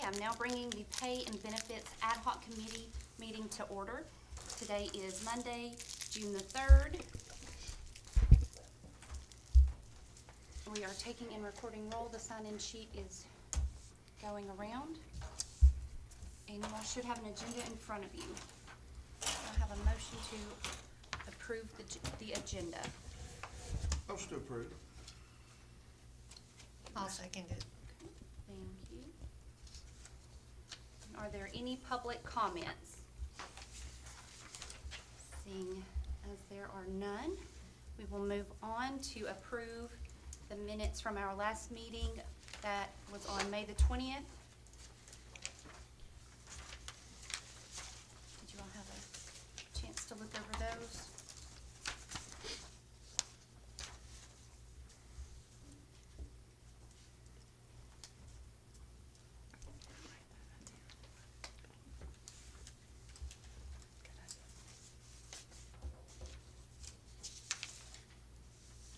I'm now bringing the Pay and Benefits Ad Hoc Committee meeting to order. Today is Monday, June the 3rd. We are taking and recording roll. The sign-in sheet is going around. And you all should have an agenda in front of you. I have a motion to approve the agenda. Motion to approve. I'll second it. Thank you. Are there any public comments? Seeing as there are none, we will move on to approve the minutes from our last meeting that was on May the 20th. Did you all have a chance to look over those?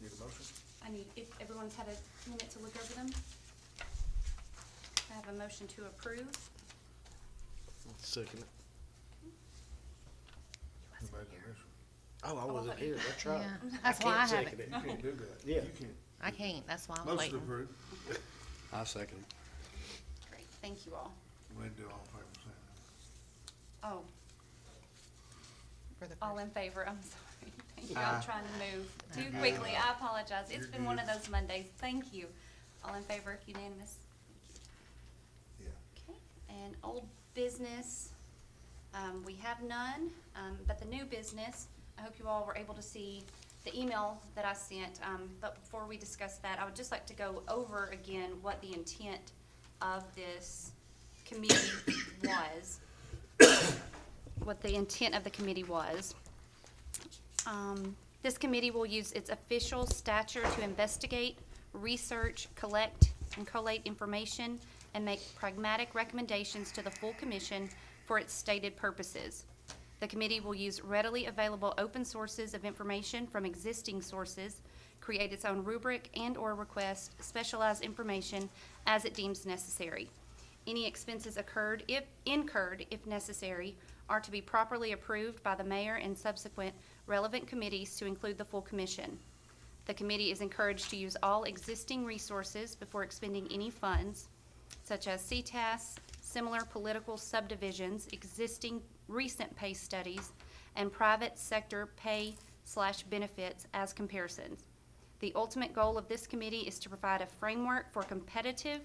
Need a motion? I need, if everyone's had a minute to look over them. I have a motion to approve. Second it. Who made the motion? Oh, I wasn't wasn't here, here. that's right. Yeah, that's why I can't haven't. second it. You can't do that. Yeah. You can't. I can't, that's why I'm Motion to waiting. approve. I second it. Great, thank you all. We need to do all in favor, say Oh, For the all first- in favor, I'm sorry. Thank you, Aye. I'm trying to move too You're good. quickly, I apologize. It's You're been one of good. those Mondays, thank you. All in favor, unanimous? aye. Yeah. Okay, and old business, we have none, but the new business, I hope you all were able to see the email that I sent, but before we discuss that, I would just like to go over again what the intent of this committee was. What the intent of the committee was. This committee will use its official stature to investigate, research, collect, and collate information, and make pragmatic recommendations to the full commission for its stated purposes. The committee will use readily available open sources of information from existing sources, create its own rubric and/or request specialized information as it deems necessary. Any expenses incurred, if necessary, are to be properly approved by the mayor and subsequent relevant committees to include the full commission. The committee is encouraged to use all existing resources before expending any funds, such as CTAS, similar political subdivisions, existing recent pay studies, and private sector pay/benefits as comparisons. The ultimate goal of this committee is to provide a framework for competitive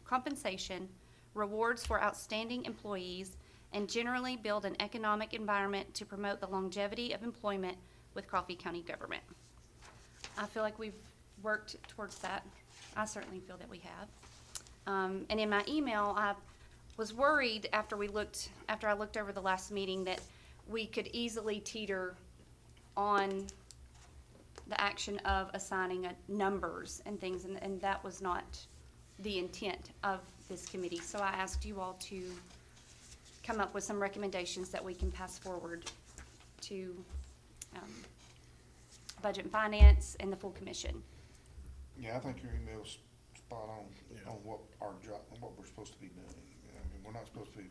compensation, rewards for outstanding employees, and generally build an economic environment to promote the longevity of employment with Coffee County government. I feel like we've worked towards that. I certainly feel that we have. And in my email, I was worried after I looked over the last meeting that we could easily teeter on the action of assigning numbers and things, and that was not the intent of this committee. So I asked you all to come up with some recommendations that we can pass forward to Budget and Finance and the full commission. Yeah, I think your email's spot on, Yeah. on what our job, on what we're supposed to be doing. I mean, we're not supposed to be,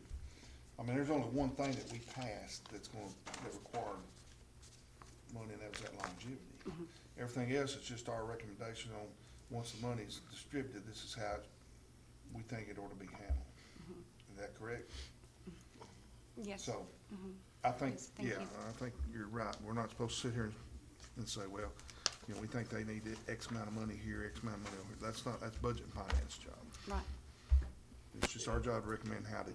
I mean, there's only one thing that we passed that required money, and that was that longevity. Mhm. Everything else is just our recommendation on, once the money's distributed, this is how we think it ought to be handled. Is that correct? Yes. So, Mhm. I think, Yes, thank yeah, you. I think you're right. We're not supposed to sit here and say, well, you know, we think they need X amount of money here, X amount of money over here. That's Budget and Finance job. Right. It's just our job to recommend how to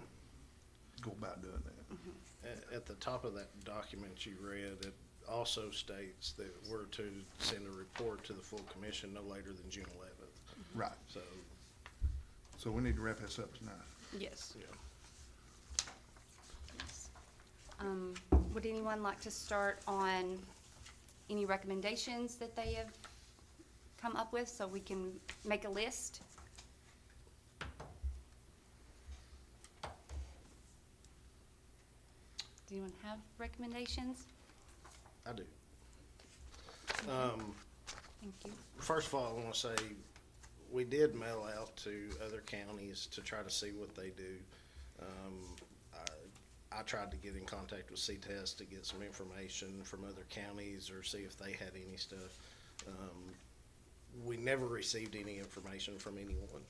go about doing that. At the top of that document you read, it also states that we're to send a report to the full commission no later than June 11th. Right. So we need to wrap this up tonight. Yes. Yeah. Yes. Would anyone like to start on any recommendations that they have come up with so we can make a list? Do anyone have recommendations? I do. Thank you. First of all, I want to say we did mail out to other counties to try to see what they do. I tried to get in contact with C-Test to get some information from other counties or see if they had any stuff. We never received any information from anyone.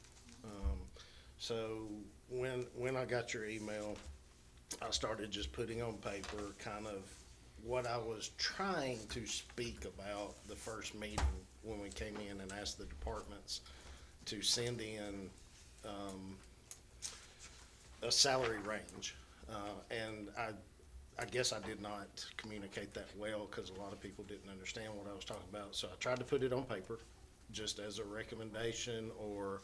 So when I got your email, I started just putting on paper kind of what I was trying to speak about the first meeting when we came in and asked the departments to send in a salary range. And I guess I did not communicate that well because a lot of people didn't understand what I was talking about. So I tried to put it on paper just as a recommendation or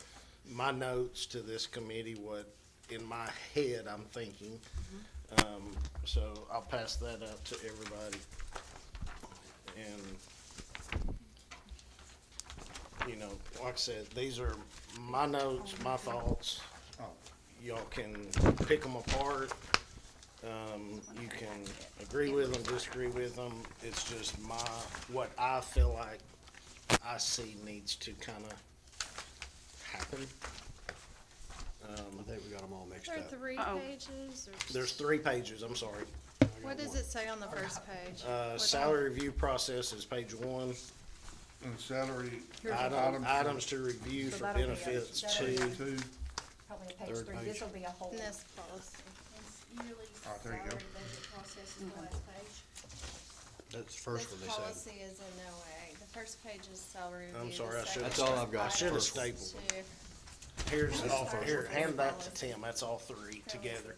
my notes to this committee, what in my head I'm thinking. So I'll pass that out to everybody. And, you know, like I said, these are my notes, my thoughts. Oh, Y'all can pick them apart. You can agree with them, disagree with them. It's just what I feel like I see needs to kind of happen. I think we got them all mixed There are up. 3 Uh-oh. pages, or There's 3 pages, I'm sorry. what does it say on the first page? Salary review process is page 1. and salary Items to review So for that'll be a- benefits that'll 2. be two. Probably a page Third 3, page. this will be a whole. In this policy. Yearly Oh, there you go. salary budget process is the last page. That's the first one This they said. policy is in no way. The first page is salary review. I'm the sorry, I second should've That's all I've got. I should've items stapled. to- Here's all, first here, one. hand that to Tim. That's all 3 together.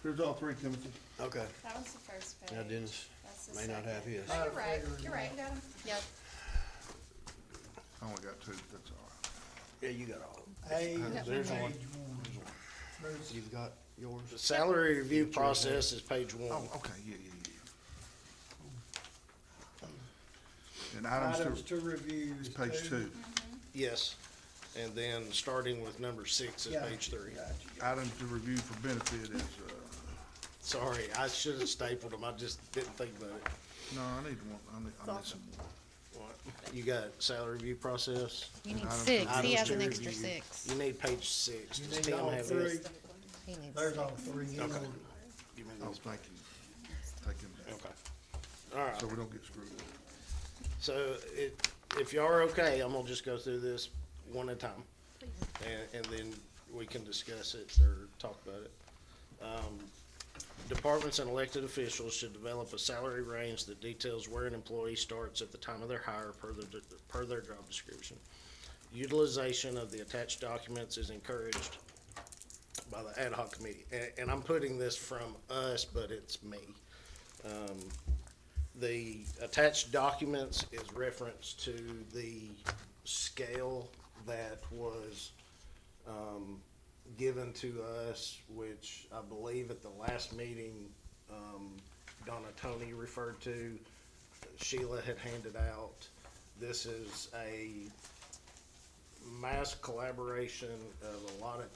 Here's all 3, Timothy. Okay. That was the first page. Now Dennis That's the may not have second. his. No, you're right, you're right, got him. Yep. I only got 2, that's all right. Yeah, you got all. There's one. You've got yours? The salary review process is page 1. Oh, okay, yeah. And items to review is page 2. Yes. And then starting with number 6 is page 3. Items to review for benefit is, Sorry, I should have stapled them. I just didn't think about it. no, I need one, I need some more. What? You got salary review process? You need Items 6, Items he has to an extra review. 6. You need page 6. You Does need Tim all have 3. it? He needs There's 6. all 3 in Okay. order. Give me Oh, these. thank you. Take them back, Okay. All right. so we don't get screwed up. So if y'all are okay, I'm gonna just go through this one at a time. And then we can discuss it or talk about it. Departments and elected officials should develop a salary range that details where an employee starts at the time of their hire per their job description. Utilization of the attached documents is encouraged by the ad hoc committee. And I'm putting this from us, but it's me. The attached documents is reference to the scale that was, given to us, which I believe at the last meeting, Donna Tony referred to, Sheila had handed out. This is a mass collaboration of a lot of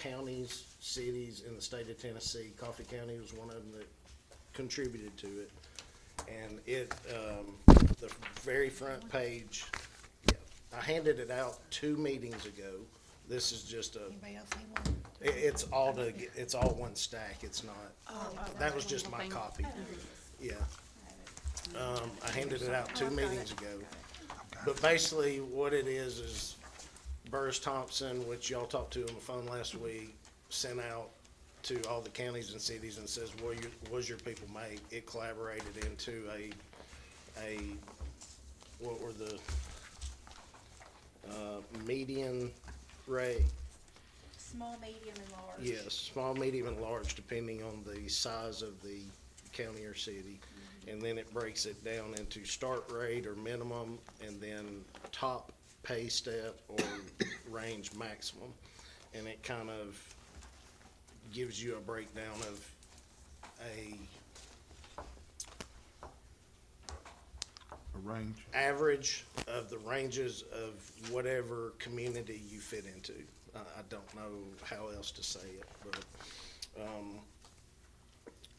counties, cities in the state of Tennessee. Coffee County was one of them that contributed to it. And it, the very front page, yeah, I handed it out 2 meetings ago. This is just Anybody else need one? it's all one stack, it's not, that was just my copy, yeah. I handed it out 2 meetings ago. But basically, what it is Burris Thompson, which y'all talked to on the phone last week, sent out to all the counties and cities and says, what was your people make? It collaborated into what were the, median rate? Small, medium, and large. Yes, small, medium, and large, depending on the size of the county or city. And then it breaks it down into start rate or minimum, and then top pay step or range maximum. And it kind of gives you a breakdown of A range. average of the ranges of whatever community you fit into. I don't know how else to say it, but,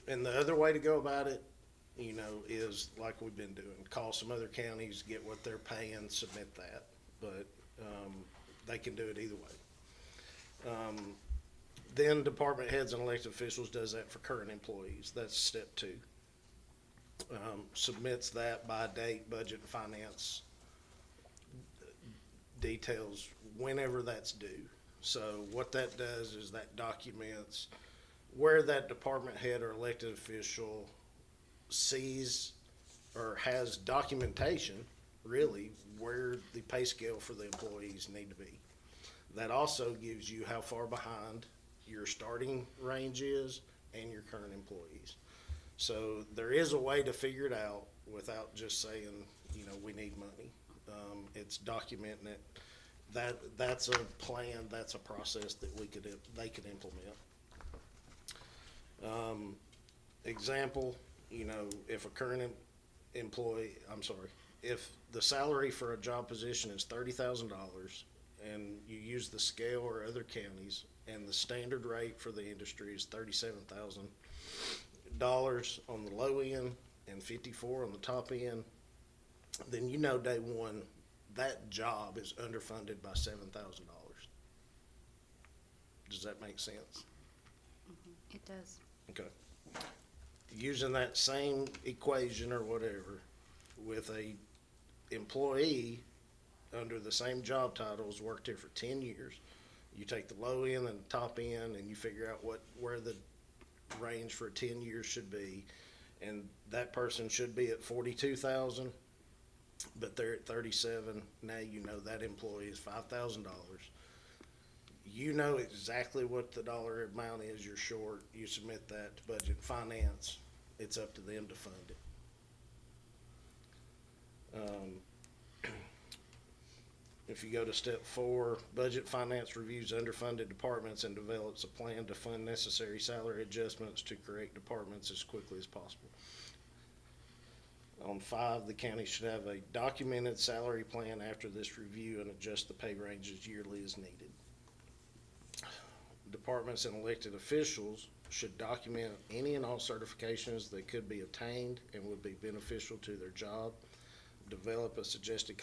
and the other way to go about it, you know, is like we've been doing, call some other counties, get what they're paying, submit that. But, they can do it either way. Then department heads and elected officials does that for current employees. That's step 2. Submits that by date, budget, and finance details whenever that's due. So what that does is that documents where that department head or elected official sees or has documentation, really, where the pay scale for the employees need to be. That also gives you how far behind your starting range is and your current employees. So there is a way to figure it out without just saying, you know, we need money. It's documenting it. That's a plan, that's a process that they could implement. Example, you know, if a current employee, if the salary for a job position is $30,000 and you use the scale or other counties and the standard rate for the industry is $37,000 on the low end and $54,000 on the top end, then you know day one that job is underfunded by $7,000. Does that make sense? It does. Okay. Using that same equation or whatever with a employee under the same job titles worked here for 10 years, you take the low end and the top end and you figure out where the range for 10 years should be, and that person should be at 42,000, but they're at 37. Now you know that employee is $5,000. You know exactly what the dollar amount is you're short. You submit that to budget and finance. It's up to them to fund it. If you go to step 4, budget finance reviews underfunded departments and develops a plan to fund necessary salary adjustments to correct departments as quickly as possible. On 5, the county should have a documented salary plan after this review and adjust the pay ranges yearly as needed. Departments and elected officials should document any and all certifications that could be obtained and would be beneficial to their job. Develop a suggested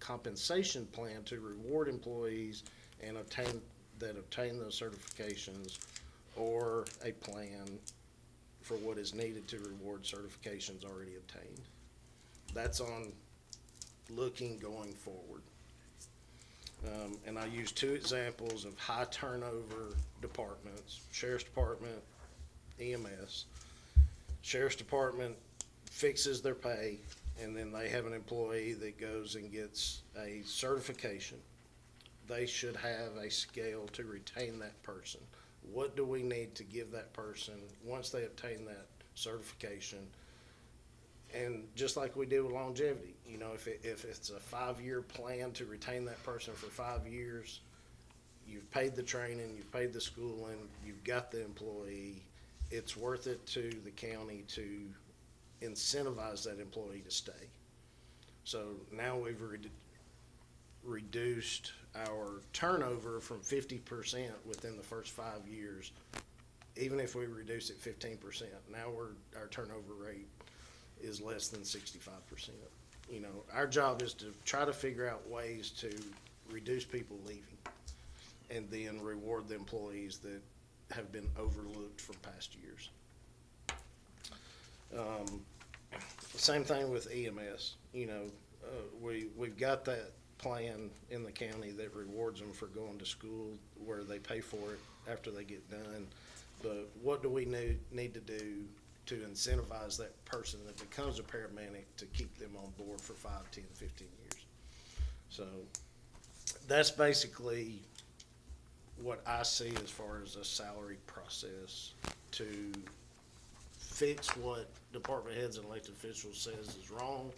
compensation plan to reward employees and obtain those certifications, or a plan for what is needed to reward certifications already obtained. That's on looking going forward. And I use 2 examples of high turnover departments: Sheriff's Department, EMS. Sheriff's Department fixes their pay, and then they have an employee that goes and gets a certification. They should have a scale to retain that person. What do we need to give that person once they obtain that certification? And just like we do with longevity, you know, if it's a 5-year plan to retain that person for 5 years, you've paid the training, you've paid the schooling, you've got the employee, it's worth it to the county to incentivize that employee to stay. So now we've reduced our turnover from 50% within the first 5 years. Even if we reduce it 15%, now our turnover rate is less than 65%. You know, our job is to try to figure out ways to reduce people leaving and then reward the employees that have been overlooked from past years. Same thing with EMS. You know, we've got that plan in the county that rewards them for going to school where they pay for it after they get done. But what do we need to do to incentivize that person that becomes a paramedic to keep them on board for 5, 10, 15 years? So that's basically what I see as far as a salary process to fix what department heads and elected officials says is wrong,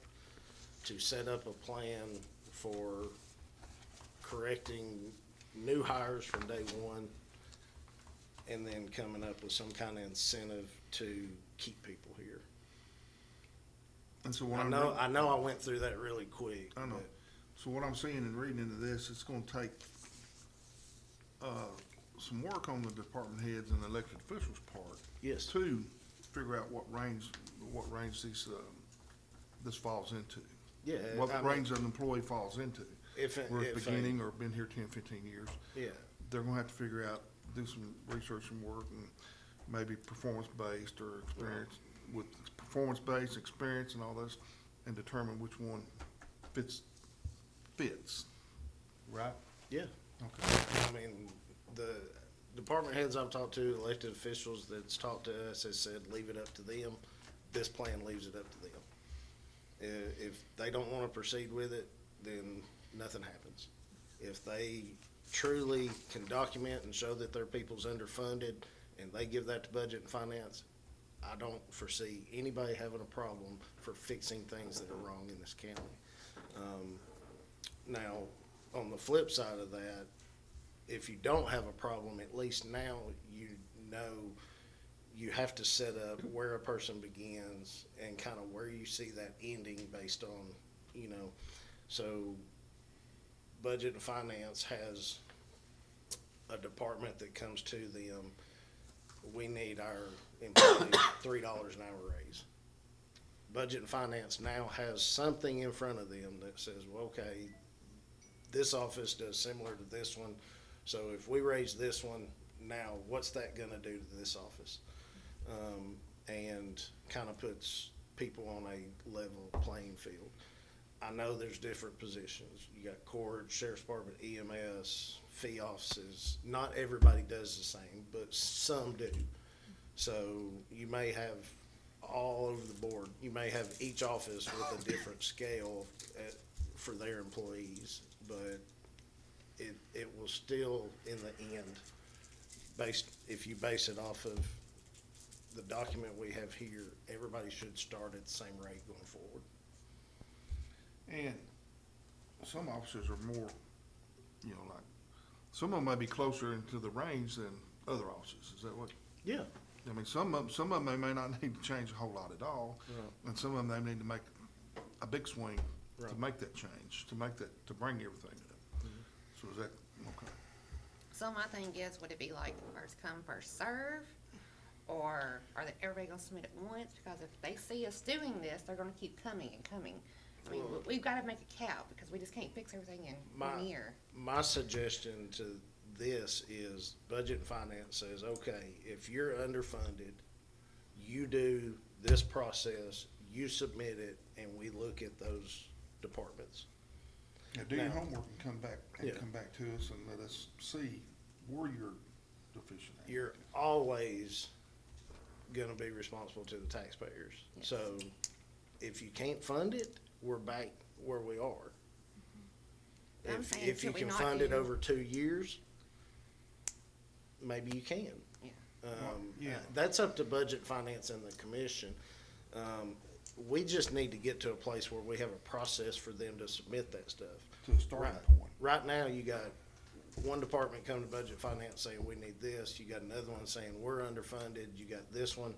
to set up a plan for correcting new hires from day one, and then coming up with some kind of incentive to keep people here. And so what I I'm know I went through that really quick. I know. but So what I'm seeing and reading into this, it's gonna take, some work on the department heads and elected officials' part. Yes. To figure out what range these, this falls into. Yeah, What I mean- range an employee falls into. If it- were at the if a- beginning or been here 10, 15 years. Yeah, They're gonna have to figure out, do some research and work and maybe performance-based or experience, with performance-based experience and all this, and determine which one fits, right? yeah. Okay. I mean, the department heads I've talked to, elected officials that's talked to us, has said, leave it up to them. This plan leaves it up to them. If they don't wanna proceed with it, then nothing happens. If they truly can document and show that their people's underfunded, and they give that to budget and finance, I don't foresee anybody having a problem for fixing things that are wrong in this county. Now, on the flip side of that, if you don't have a problem, at least now you know you have to set up where a person begins and kind of where you see that ending based on, so budget and finance has a department that comes to them, we need our employees $3 an hour raise. Budget and finance now has something in front of them that says, well, okay, this office does similar to this one, so if we raise this one, now what's that gonna do to this office? And kind of puts people on a level playing field. I know there's different positions. You got court, sheriff's department, EMS, fee offices. Not everybody does the same, but some do. So you may have all over the board, you may have each office with a different scale for their employees, but it will still, in the end, if you base it off of the document we have here, everybody should start at the same rate going forward. And some officers are more, like, some of them may be closer into the range than other officers, is that what? Yeah. I mean, some of them, they may not need to change a whole lot at all, Right. and some of them, they need to make a big swing to Right. make that change, to bring everything up. So is that, okay? So my thing is, would it be like first come, first serve? Or everybody gonna submit at once? Because if they see us doing this, they're gonna keep coming and coming. I mean, Well- we've gotta make a cap, because we just can't fix everything in My- 1 year. My suggestion to this is budget and finance says, okay, if you're underfunded, you do this process, you submit it, and we look at those departments. Yeah, do your Now- homework and come back Yeah. to us and let us see where you're deficient at. You're always gonna be responsible to the taxpayers. Yes. So if you can't fund it, we're back where we are. I'm If, saying, if you should we can not fund it do- over 2 years, maybe you can. Yeah. Yeah. That's up to budget, finance, and the commission. We just need to get to a place where we have a process for them to submit that stuff. To a starting Right. point. Right now, you got one department come to budget finance saying, we need this, you got another one saying, we're underfunded, you got this one.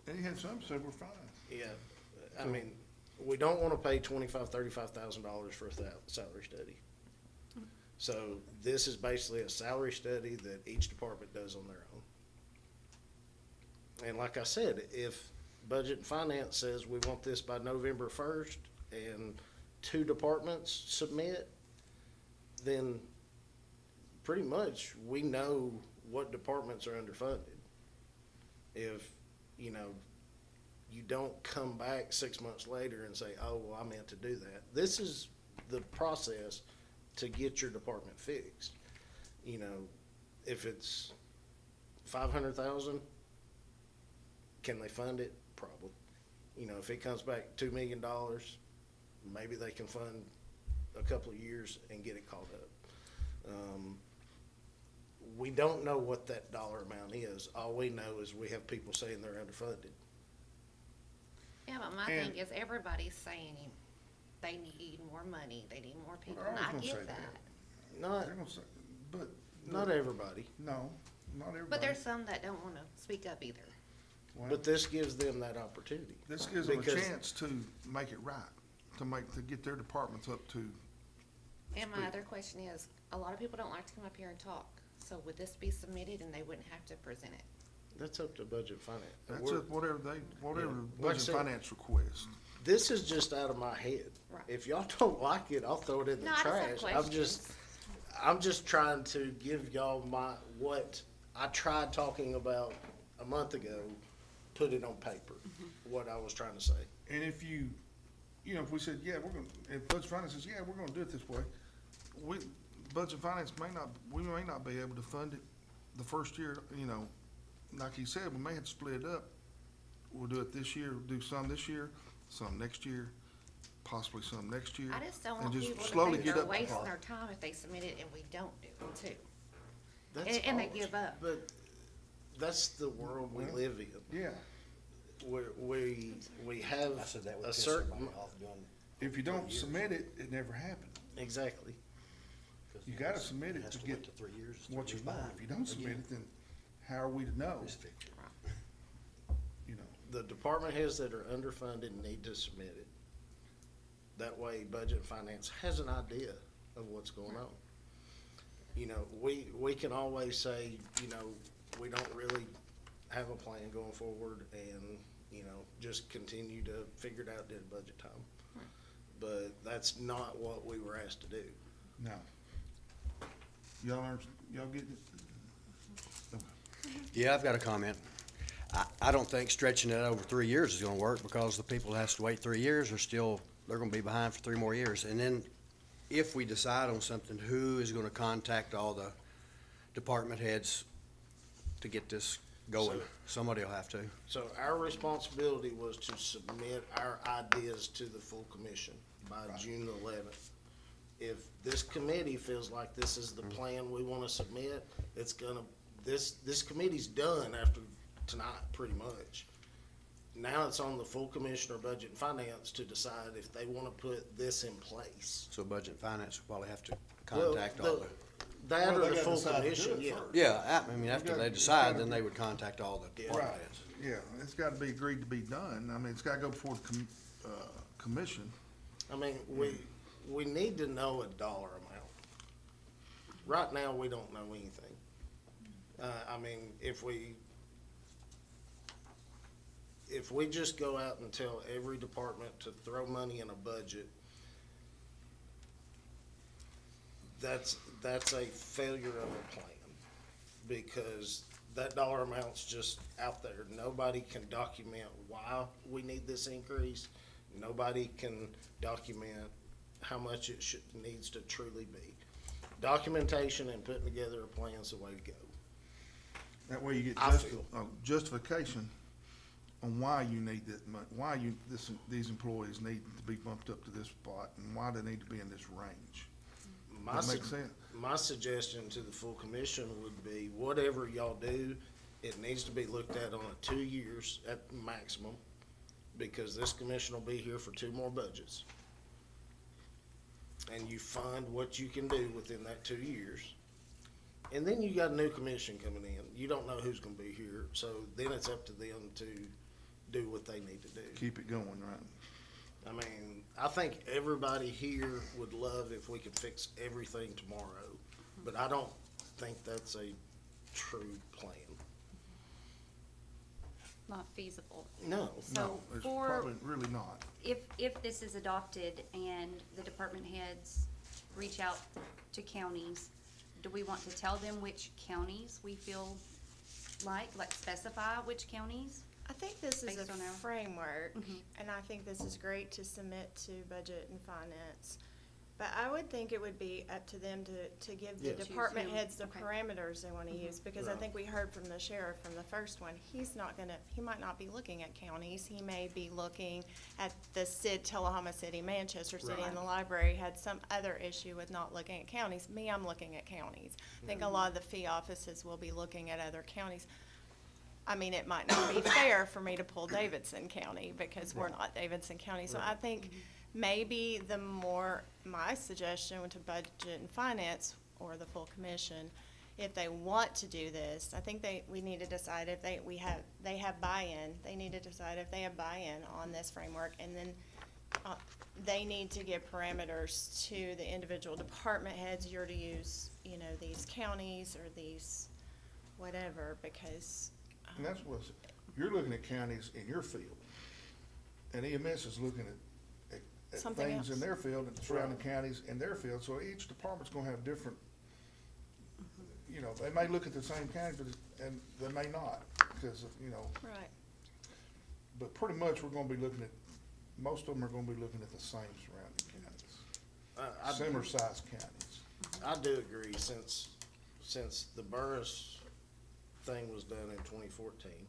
And you had some say we're fine. Yeah, I mean, we don't wanna pay $35,000 for a salary study. So this is basically a salary study that each department does on their own. And like I said, if budget and finance says we want this by November 1st and 2 departments submit, then pretty much we know what departments are underfunded. If, you don't come back 6 months later and say, oh, well, I meant to do that. This is the process to get your department fixed. If it's 500,000, can they fund it? Probably. If it comes back $2 million, maybe they can fund a couple of years and get it caught up. We don't know what that dollar amount is. All we know is we have people saying they're underfunded. Yeah, but my And- thing is, everybody's saying they need more money, they need more people, They're and always I gonna say get that. that. Not, They're gonna say, but. not everybody, No, not everybody. But there's some that don't wanna speak up either. Well, but this gives them that opportunity. this gives them a because- chance to make it right, to get their departments up to, And my other question is, a lot of people don't like to come up here and talk, so would this be submitted and they wouldn't have to present it? That's up to budget finance. that's We're- it, whatever Yeah. the Like I budget said- finance request. this is just out of my head. Right. If y'all don't like it, I'll throw it in the No, I just have trash. questions. I'm just trying to give y'all what I tried talking about a month ago, put it on paper, what I was trying to say. And if if we said, yeah, if Budget Finance says, yeah, we're gonna do it this way, Budget Finance we may not be able to fund it the first year, like he said, we may have to split it up. We'll do it this year, do some this year, some next year, possibly some next year. I just don't and want just people to slowly think get they're up. wasting their time if they submit it and we don't do it too. That's And they all. give up. But that's the world we Well, live in. Yeah, We have I said that would a piss certain, somebody off doing. if you don't 3 years. submit it, it never happened. exactly. 'Cause You it gotta has- submit it has to wait get till 3 years, it's what 3 you years want. behind. If you don't submit Again, it, then how are we to know? this fixture. The department heads that are underfunded need to submit it. That way, Budget and Finance has an idea of what's going on. We can always say, we don't really have a plan going forward and, just continue to figure it out at budget time. But that's not what we were asked to do. No. Y'all getting it? Yeah, I've got a comment. I don't think stretching it over 3 years is gonna work, because the people that has to wait 3 years they're gonna be behind for 3 more years. And then if we decide on something, who is gonna contact all the department heads to get this going? So- Somebody will have to. So our responsibility was to submit our ideas to the full commission by June the 11th. If this committee feels like this is the plan we want to submit, this committee's done after tonight, pretty much. Now it's on the full commissioner, Budget and Finance, to decide if they want to put this in place. So Budget and Finance will probably have to Well, contact all the. That Well, or they the gotta full decide to do commission, it yeah. first. Yeah, I mean, after gotta- they it's decide, gotta then be- they would contact all the department Right, heads. yeah, it's gotta be agreed to be done. I mean, it's gotta go before the commission. I mean, we need to know a dollar amount. Right now, we don't know anything. I mean, if we just go out and tell every department to throw money in a budget, that's a failure of a plan, because that dollar amount's just out there. Nobody can document why we need this increase. Nobody can document how much it needs to truly be. Documentation and putting together a plan's the way to go. That way you get I feel. justification on why you need that money, why these employees need to be bumped up to this spot, and why they need to be in this range. That makes sense. My suggestion to the full commission would be, whatever y'all do, it needs to be looked at on a 2 years at maximum, because this commission will be here for 2 more budgets. And you fund what you can do within that 2 years. And then you got a new commission coming in. You don't know who's gonna be here, so then it's up to them to do what they need to do. Keep it going, right? I mean, I think everybody here would love if we could fix everything tomorrow, but I don't think that's a true plan. Not feasible. No. So No, it's for, probably really not. if this is adopted and the department heads reach out to counties, do we want to tell them which counties we feel like specify which counties? I think this is a Based on our- framework, Mhm. and I think this is great to submit to Budget and Finance. But I would think it would be up to them to give the Yes. department Choose who- heads the okay. parameters they wanna use, because I Right. think we heard from the sheriff from the first one, he might not be looking at counties, he may be looking at the Tullahoma City, Manchester City, and the library had some other issue with not looking at counties. Me, I'm looking at counties. I think a lot of the fee offices will be looking at other counties. I mean, it might not be fair for me to pull Davidson County, because we're not Davidson County, so I think maybe my suggestion to Budget and Finance, or the full commission, if they want to do this, I think we need to decide if they have buy-in, they need to decide if they have buy-in on this framework, and then, they need to give parameters to the individual department heads, you're to use, these counties or these whatever, because, And that's you're looking at counties in your field. And EMS is looking at Something things in else. their field and surrounding counties in their field, so each department's gonna have different, you know, they may look at the same county, and they may not, because, you know, Right. but pretty much we're gonna be looking at, most of them are gonna be looking at the same surrounding counties, similar sized counties. I do agree, since the Burris thing was done in 2014,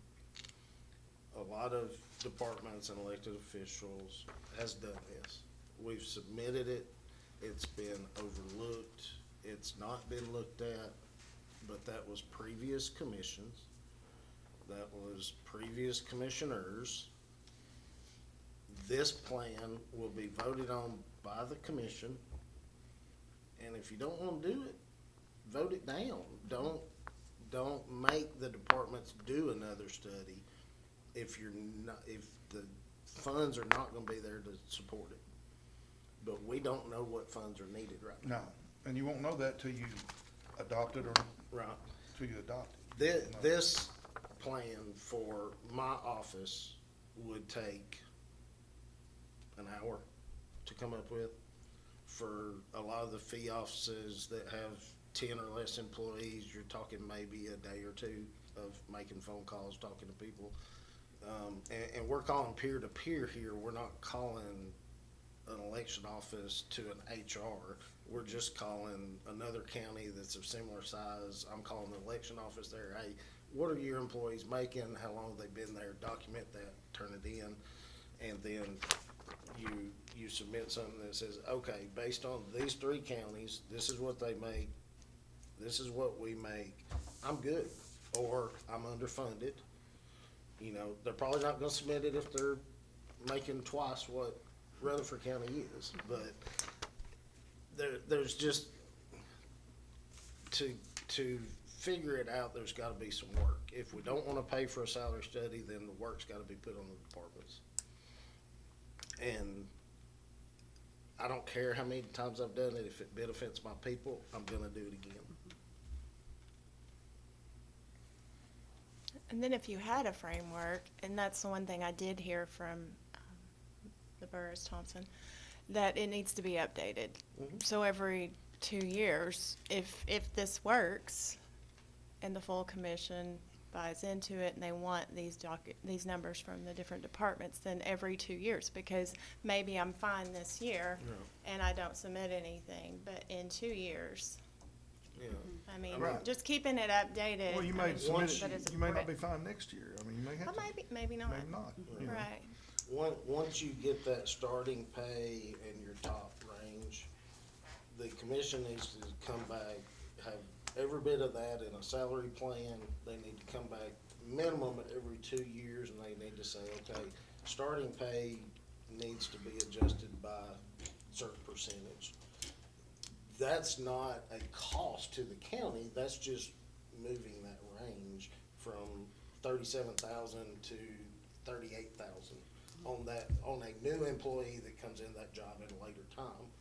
a lot of departments and elected officials has done this. We've submitted it, it's been overlooked, it's not been looked at, but that was previous commissions, that was previous commissioners. This plan will be voted on by the commission, and if you don't wanna do it, vote it down. Don't make the departments do another study if the funds are not gonna be there to support it. But we don't know what funds are needed right now. No, and you won't know that till you adopt it or Right. till you adopt it. This plan for my office would take an hour to come up with. For a lot of the fee offices that have 10 or less employees, you're talking maybe a day or two of making phone calls, talking to people. And we're calling peer-to-peer here, we're not calling an election office to an HR. We're just calling another county that's of similar size. I'm calling the election office there, hey, what are your employees making? How long have they been there? Document that, turn it in, and then you submit something that says, okay, based on these 3 counties, this is what they make, this is what we make, I'm good, or I'm underfunded. You know, they're probably not gonna submit it if they're making twice what Rutherford County is, but there's just, to figure it out, there's gotta be some work. If we don't wanna pay for a salary study, then the work's gotta be put on the departments. And I don't care how many times I've done it, if it benefits my people, I'm gonna do it again. And then if you had a framework, and that's the one thing I did hear from the Burris Thompson, that it needs to be updated. So every 2 years, if this works, and the full commission buys into it, and they want these numbers from the different departments, then every 2 years, because maybe I'm fine this year, and I don't submit anything, but in 2 years, Yeah. I mean, Right. just keeping it updated. Well, you I may mean, submit that is it, you may not be important. fine next year, I mean, you may have Well, to, maybe not. maybe not, you know. Right. Once you get that starting pay and your top range, the commission needs to come back, have every bit of that in a salary plan. They need to come back minimum every 2 years, and they need to say, okay, starting pay needs to be adjusted by a certain percentage. That's not a cost to the county, that's just moving that range from 37,000 to 38,000 on a new employee that comes in that job at a later time.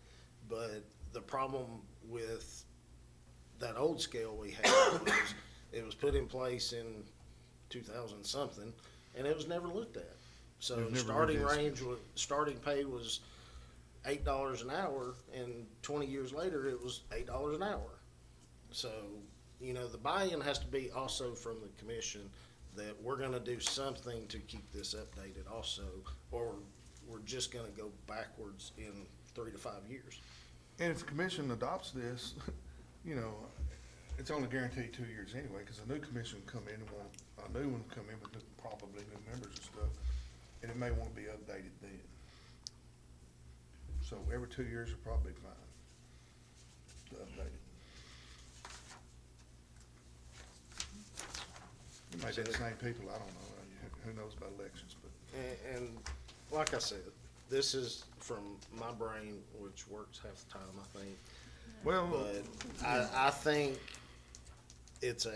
But the problem with that old scale we had was it was put in place in 2000 something, and it was never looked at. It So was never starting revisited. range was, starting pay was $8 an hour, and 20 years later, it was $8 an hour. So, you know, the buy-in has to be also from the commission that we're gonna do something to keep this updated also, or we're just gonna go backwards in 3 to 5 years. And if the commission adopts this, you know, it's only guaranteed 2 years anyway, because a new commission come in and want, a new one come in with probably new members and stuff, and it may want to be updated then. So every 2 years will probably be fine to update it. It may be the same people, I don't know, who knows about elections, but. And like I said, this is from my brain, which works half the time, I think. Well, But I think it's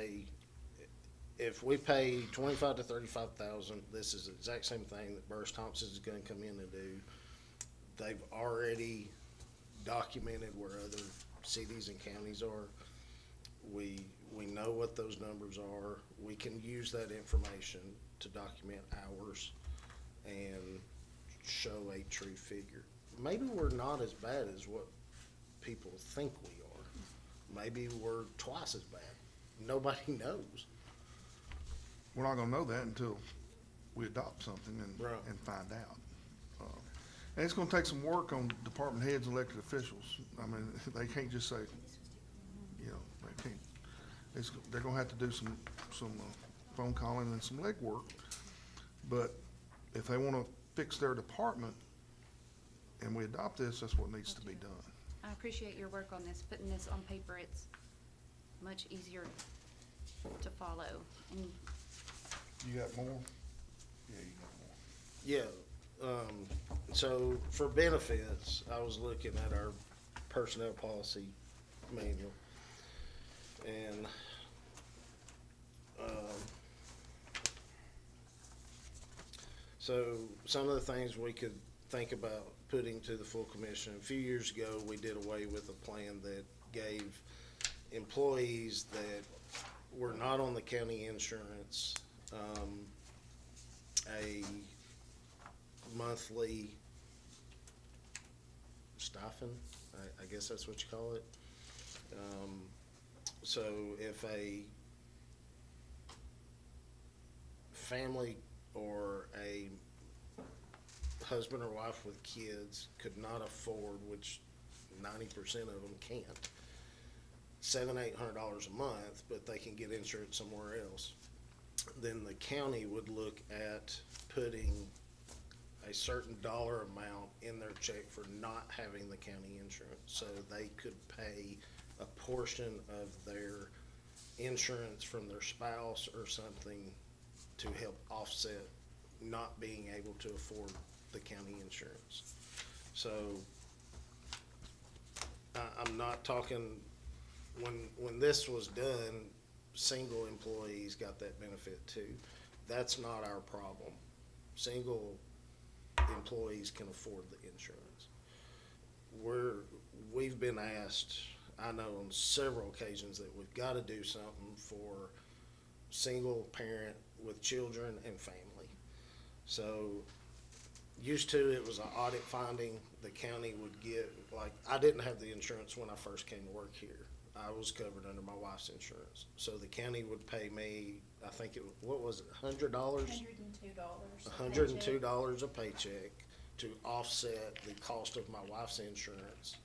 if we pay 25 to 35,000, this is the exact same thing that Burris Thompson is gonna come in and do. They've already documented where other cities and counties are. We know what those numbers are. We can use that information to document ours and show a true figure. Maybe we're not as bad as what people think we are. Maybe we're twice as bad. Nobody knows. We're not gonna know that until we adopt something Right. and find out. And it's gonna take some work on department heads, elected officials. I mean, they can't just say, you know, they can't, they're gonna have to do some phone calling and some legwork. But if they wanna fix their department and we adopt this, that's what needs to be done. I appreciate your work on this, putting this on paper. It's much easier to follow. And You got more? Yeah, you got more. Yeah, so for benefits, I was looking at our personnel policy manual. And, so some of the things we could think about putting to the full commission. A few years ago, we did away with a plan that gave employees that were not on the county insurance, a monthly stipend, I guess that's what you call it. So if a family or a husband or wife with kids could not afford, which 90% of them can't, $700-800 a month, but they can get insurance somewhere else, then the county would look at putting a certain dollar amount in their check for not having the county insurance, so they could pay a portion of their insurance from their spouse or something to help offset not being able to afford the county insurance. So I'm not talking, when this was done, single employees got that benefit too. That's not our problem. Single employees can afford the insurance. We've been asked, I know on several occasions, that we've got to do something for single parent with children and family. So used to, it was an audit finding. The county would get, like, I didn't have the insurance when I first came to work here. I was covered under my wife's insurance. So the county would pay me, I think it, what was it, $100? $102. $102 a paycheck to offset the cost of my wife's insurance.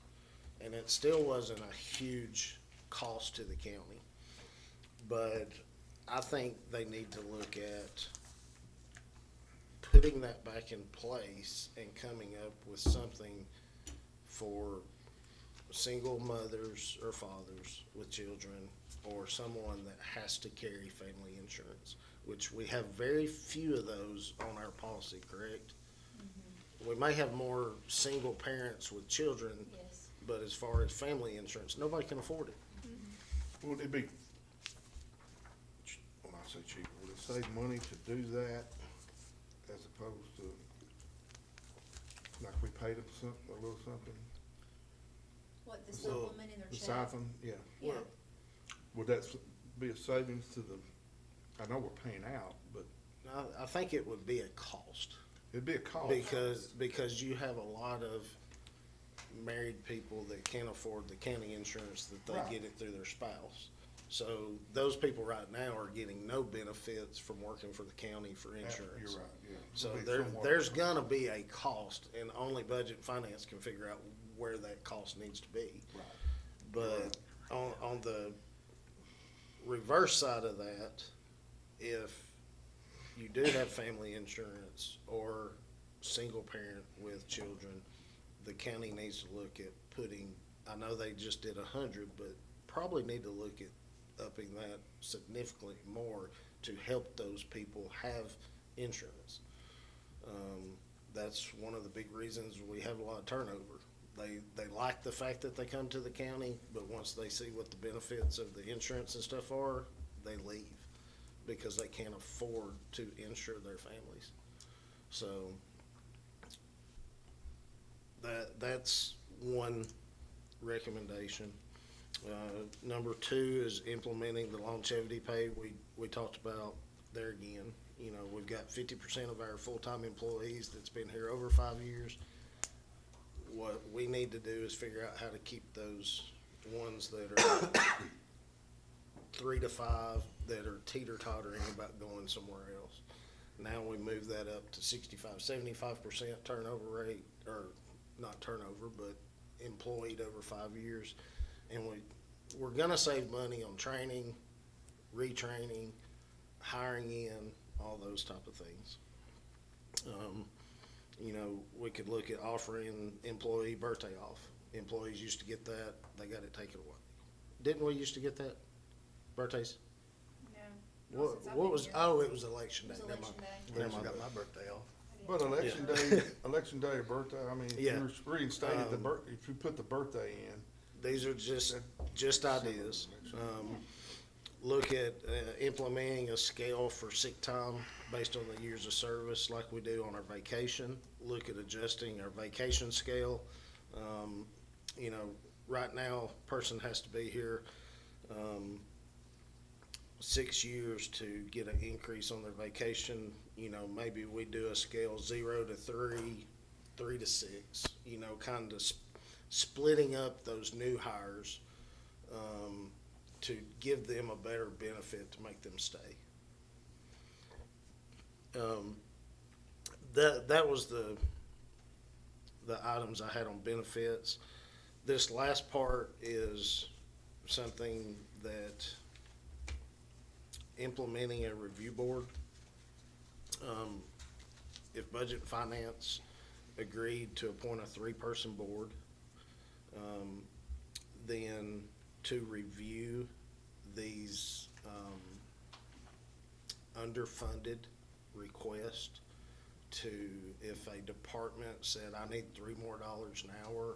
And it still wasn't a huge cost to the county. But I think they need to look at putting that back in place and coming up with something for single mothers or fathers with children, or someone that has to carry family insurance, which we have very few of those on our policy, correct? We may have more single parents with children, Yes. but as far as family insurance, nobody can afford it. Would it be, when I say cheaper, would it save money to do that as opposed to, like, we paid them a little something? What, the So, supplement in their The check? siphon, yeah. Yeah. Would that be a savings to the, I know we're paying out, but I think it would be a cost. it'd be a cost. Because you have a lot of married people that can't afford the county insurance, that they Right. get it through their spouse. So those people right now are getting no benefits from working for the county for insurance. You're right, yeah. So It'll be somewhat- there's gonna be a cost, and only budget and finance can figure out where that cost needs to be. Right. But on the reverse side of that, if you do have family insurance or single parent with children, the county needs to look at putting, I know they just did 100, but probably need to look at upping that significantly more to help those people have insurance. That's one of the big reasons we have a lot of turnover. They like the fact that they come to the county, but once they see what the benefits of the insurance and stuff are, they leave because they can't afford to insure their families. So that's one recommendation. Number two is implementing the longevity pay. We talked about there again. You know, we've got 50% of our full-time employees that's been here over 5 years. What we need to do is figure out how to keep those ones that are 3 to 5 that are teeter-tottering about going somewhere else. Now we move that up to 75% turnover rate, or not turnover, but employed over 5 years. And we're gonna save money on training, retraining, hiring in, all those type of things. You know, we could look at offering employee birthday off. Employees used to get that, they got it taken away. Didn't we used to get that? Birthdays? No. What was, oh, it was election day, It was never mind. election day. Never I mind. got my birthday off. But election day or birthday, I mean, if Yeah. you're reinstated if you put the birthday in. These are just ideas. Look at implementing a scale for sick time based on the years of service like we do on our vacation. Look at adjusting our vacation scale. You know, right now, person has to be here 6 years to get an increase on their vacation. You know, maybe we do a scale 0 to 3, 3 to 6, you know, kind of splitting up those new hires to give them a better benefit to make them stay. That was the items I had on benefits. This last part is something that implementing a review board. If Budget and Finance agreed to appoint a 3-person board, then to review these underfunded requests, to, if a department said, I need $3 more an hour,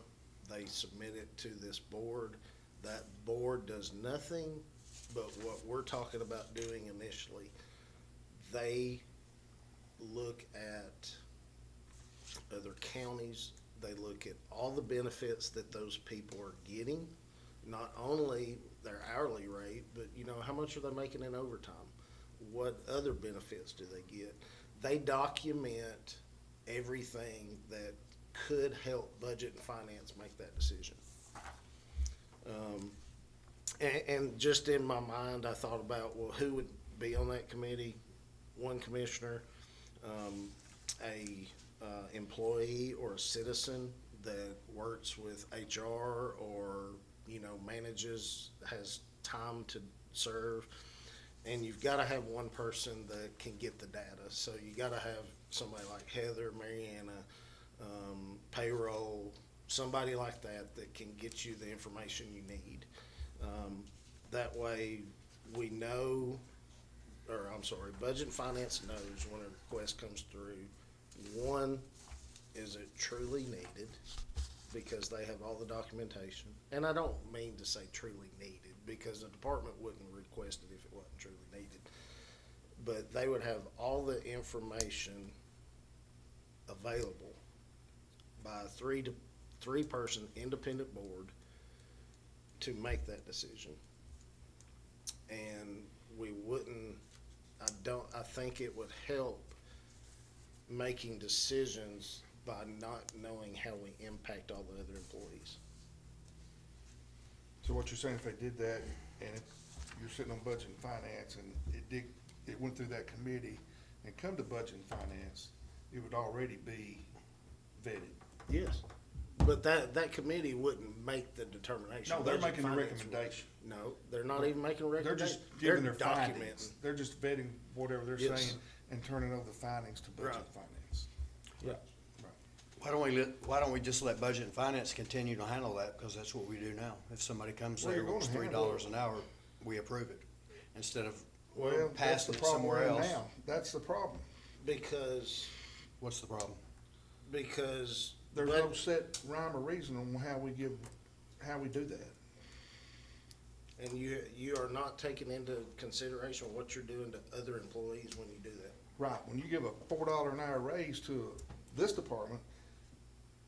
they submit it to this board. That board does nothing but what we're talking about doing initially. They look at other counties, they look at all the benefits that those people are getting, not only their hourly rate, but you know, how much are they making in overtime? What other benefits do they get? They document everything that could help Budget and Finance make that decision. And just in my mind, I thought about, well, who would be on that committee? One commissioner, a employee or a citizen that works with HR or, you know, manages, has time to serve. And you've got to have one person that can get the data. So you got to have somebody like Heather, Mariana, payroll, somebody like that that can get you the information you need. That way we know, or I'm sorry, Budget and Finance knows when a request comes through, one, is it truly needed? Because they have all the documentation. And I don't mean to say truly needed, because the department wouldn't request it if it wasn't truly needed. But they would have all the information available by a 3-person independent board to make that decision. And we wouldn't, I think it would help making decisions by not knowing how we impact all the other employees. So what you're saying, if they did that, and if you're sitting on Budget and Finance, and it went through that committee and come to Budget and Finance, it would already be vetted. Yes. But that committee wouldn't make the determination. No, they're Budget making the Finance would. recommendation. No, they're not even making a They're recommendation. just giving their documenting. findings. They're just vetting whatever they're Yes. saying and turning over the findings to Budget and Finance. Yeah. Why don't we just let Budget and Finance continue to handle that, because that's what we do now. If somebody comes Well, there you're and wants gonna handle $3 an hour, we approve it, instead of Well, that's passing the it problem somewhere we're in else. now. That's the problem. Because What's the problem? There's but- no set rhyme or reason on how we do that. And you are not taking into consideration what you're doing to other employees when you do that. Right, when you give a $4 an hour raise to this department,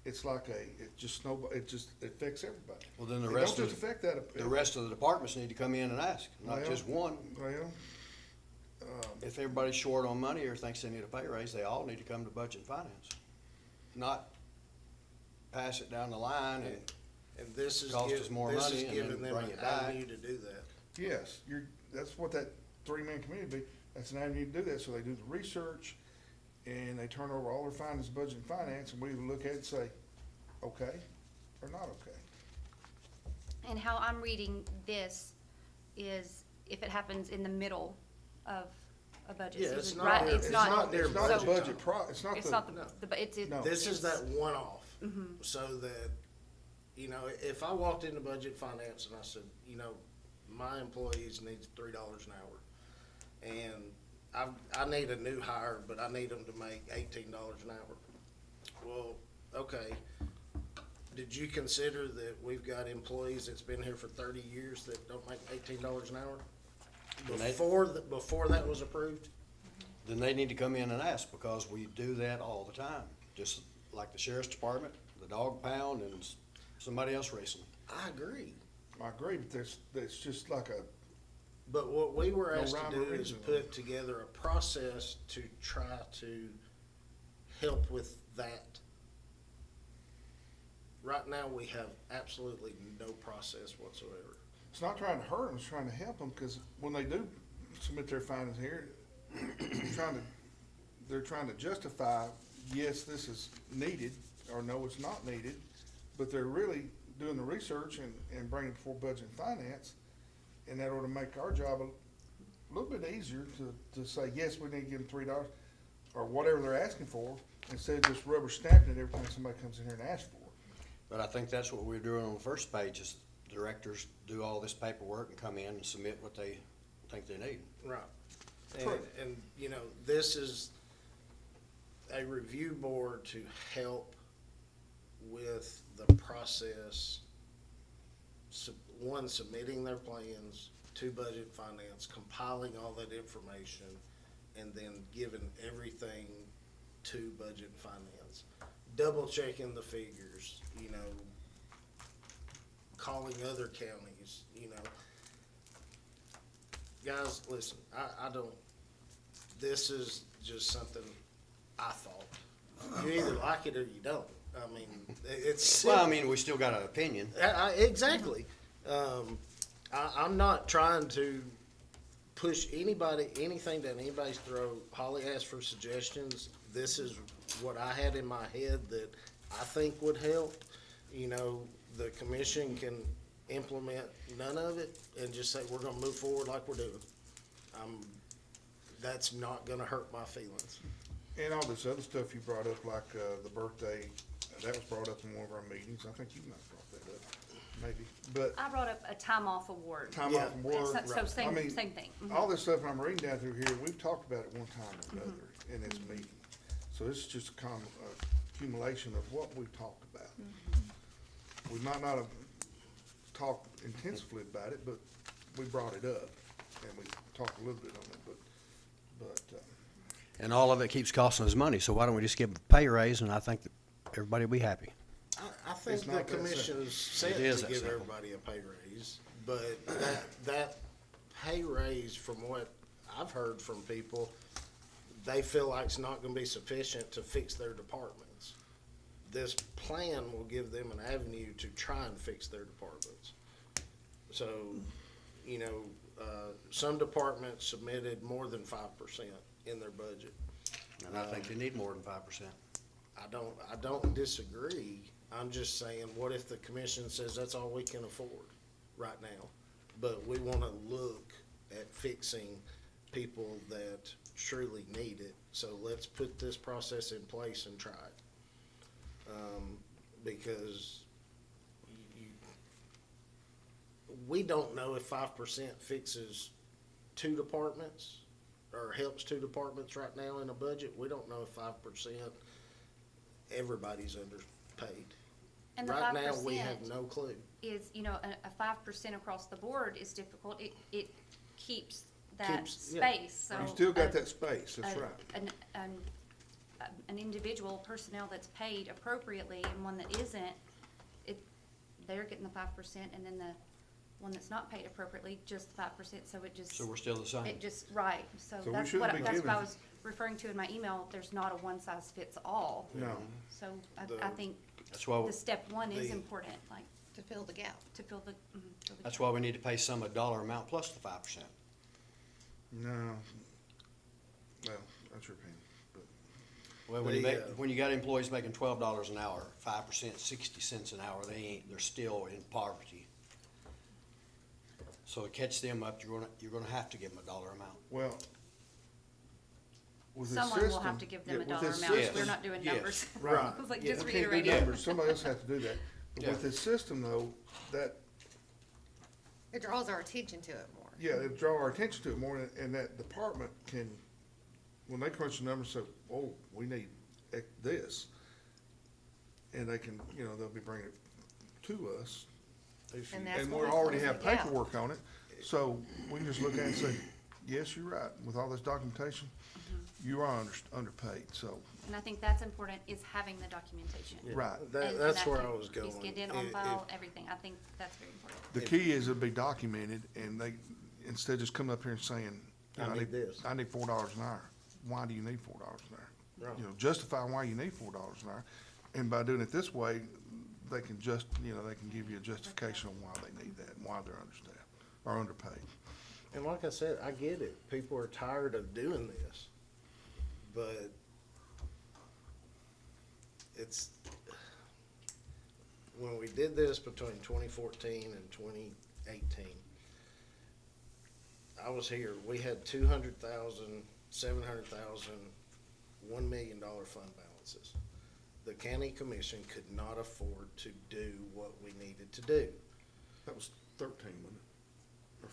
it's like it just affects everybody. Well, then It don't just affect that. the rest of the departments need to come in and ask, not Well, just one. Well, If everybody's short on money or thinks they need a pay raise, they all need to come to budget and finance. Not pass it down the line and And this is Cost us more this is money and then giving them bring an it back. avenue to do that. Yes, that's what that three-man committee be, that's an avenue to do that, so they do the research, and they turn over all their findings, budget and finance, and we either look at it and say, okay, or not okay. And how I'm reading this is if it happens in the middle of a budget Yeah, season, it's not right? their- It's it's not, not their It's not so- the budget it's not it's the, not no. the, but it's, No. This is it's- that one-off, Mm-hmm. so that, you know, if I walked into budget finance and I said, you know, my employees need $3 an hour, and I need a new hire, but I need them to make $18 an hour. Well, okay, did you consider that we've got employees that's been here for 30 years that don't make $18 an hour? And they- Before that was approved? then they need to come in and ask, because we do that all the time. Just like the sheriff's department, the dog pound, and somebody else recently. I agree. I agree, but that's just like a, But what we were No asked to rhyme do or is reason. put together a process to try to help with that. Right now, we have absolutely no process whatsoever. it's not trying to hurt them, it's trying to help them, because when they do submit their findings here, they're trying to justify, yes, this is needed, or no, it's not needed, but they're really doing the research and bringing it before budget and finance, and that ought to make our job a little bit easier to say, yes, we need to give them $3, or whatever they're asking for, instead of just rubber stamping it every time somebody comes in here and asks for it. But I think that's what we're doing on the first page, is directors do all this paperwork and come in and submit what they think they need. Right. True. And, you know, this is a review board to help with the process, submitting their plans to budget finance, compiling all that information, and then giving everything to budget and finance. Double checking the figures, you know, calling other counties, you know. Guys, listen, I don't, this is just something I thought. You either like it or you don't. I mean, it's. Well, I mean, we still got an opinion. Exactly. I'm not trying to push anything down anybody's throat. Holly asked for suggestions. This is what I had in my head that I think would help. You know, the commission can implement none of it and just say, we're gonna move forward like we're doing. That's not gonna hurt my feelings. And all this other stuff you brought up, like, the birthday, that was brought up in one of our meetings, I think you might have brought that up, maybe, but I brought up a time off award. time Yeah. off from work. So I same, mean, same thing. Mhm. all this stuff I'm reading down through here, we've talked about it one time or another in this meeting. So this is just a accumulation of what we've talked about. We might not have talked intensively about it, but we brought it up, and we talked a little bit on it, but, And all of it keeps costing us money, so why don't we just give a pay raise, and I think that everybody will be happy. I think It's the not that commission's set It is to that give simple. everybody a pay raise, but that pay raise, from what I've heard from people, they feel like it's not gonna be sufficient to fix their departments. This plan will give them an avenue to try and fix their departments. So, you know, some departments submitted more than 5% in their budget. And I think they need more than 5%. I don't disagree. I'm just saying, what if the commission says that's all we can afford right now? But we wanna look at fixing people that truly need it, so let's put this process in place and try it. Because we don't know if 5% fixes 2 departments or helps 2 departments right now in a budget. We don't know if 5% everybody's underpaid. And the Right now, we 5% have no clue. is, you know, a 5% across the board is difficult. It keeps that Keeps- yeah. space, so. you still got a- that space, that's a- right. An individual personnel that's paid appropriately and one that isn't, they're getting the 5%, and then the one that's not paid appropriately, just 5%, so it just. So we're still the same. It just, right, so So we that's shouldn't what, be that's what I giving- was referring to in my email, there's not a one-size-fits-all. No. So I The- think That's why, the step one is the- important, like, To fill the gap. to fill the, fill the that's gap. why we need to pay some a dollar amount plus the 5%. No. Well, that's your opinion, but. Well, when you make, The, when you got employees making $12 an hour, 5%, 60 cents an hour, they're still in poverty. So to catch them up, you're gonna have to give them a dollar amount. Well, with this Someone will system- have to give them yeah, a with dollar this amount, system- we're not doing yes, numbers. right. I was like, Yeah. just We can't do reiterating. numbers. Somebody else has to do that. But Yeah. with this system though, that, It draws our attention to it more. yeah, it draw our attention to it more, and that department can, when they crunch the numbers, say, oh, we need this. And they can, they'll be bringing it to us. And that's And when we we already close have the gap. paperwork on it, so we can just look at it and say, yes, you're right, with all this documentation, you are underpaid, so, And I think that's important, is having the documentation. right. And That's that where can I was going. Be scanned in on If- file, everything, I think that's very important. The key is it'll be documented, and they, instead of just coming up here and saying, I need this. I need $4 an hour. Why do you need $4 an hour? Right. Justify why you need $4 an hour, and by doing it this way, they can they can give you a justification on why they need that, and why they're understaffed, or underpaid. And like I said, I get it. People are tired of doing this. But it's, when we did this between 2014 and 2018, I was here, we had 200,000, 700,000, $1 million fund balances. The county commission could not afford to do what we needed to do. That was 13, wasn't it? Or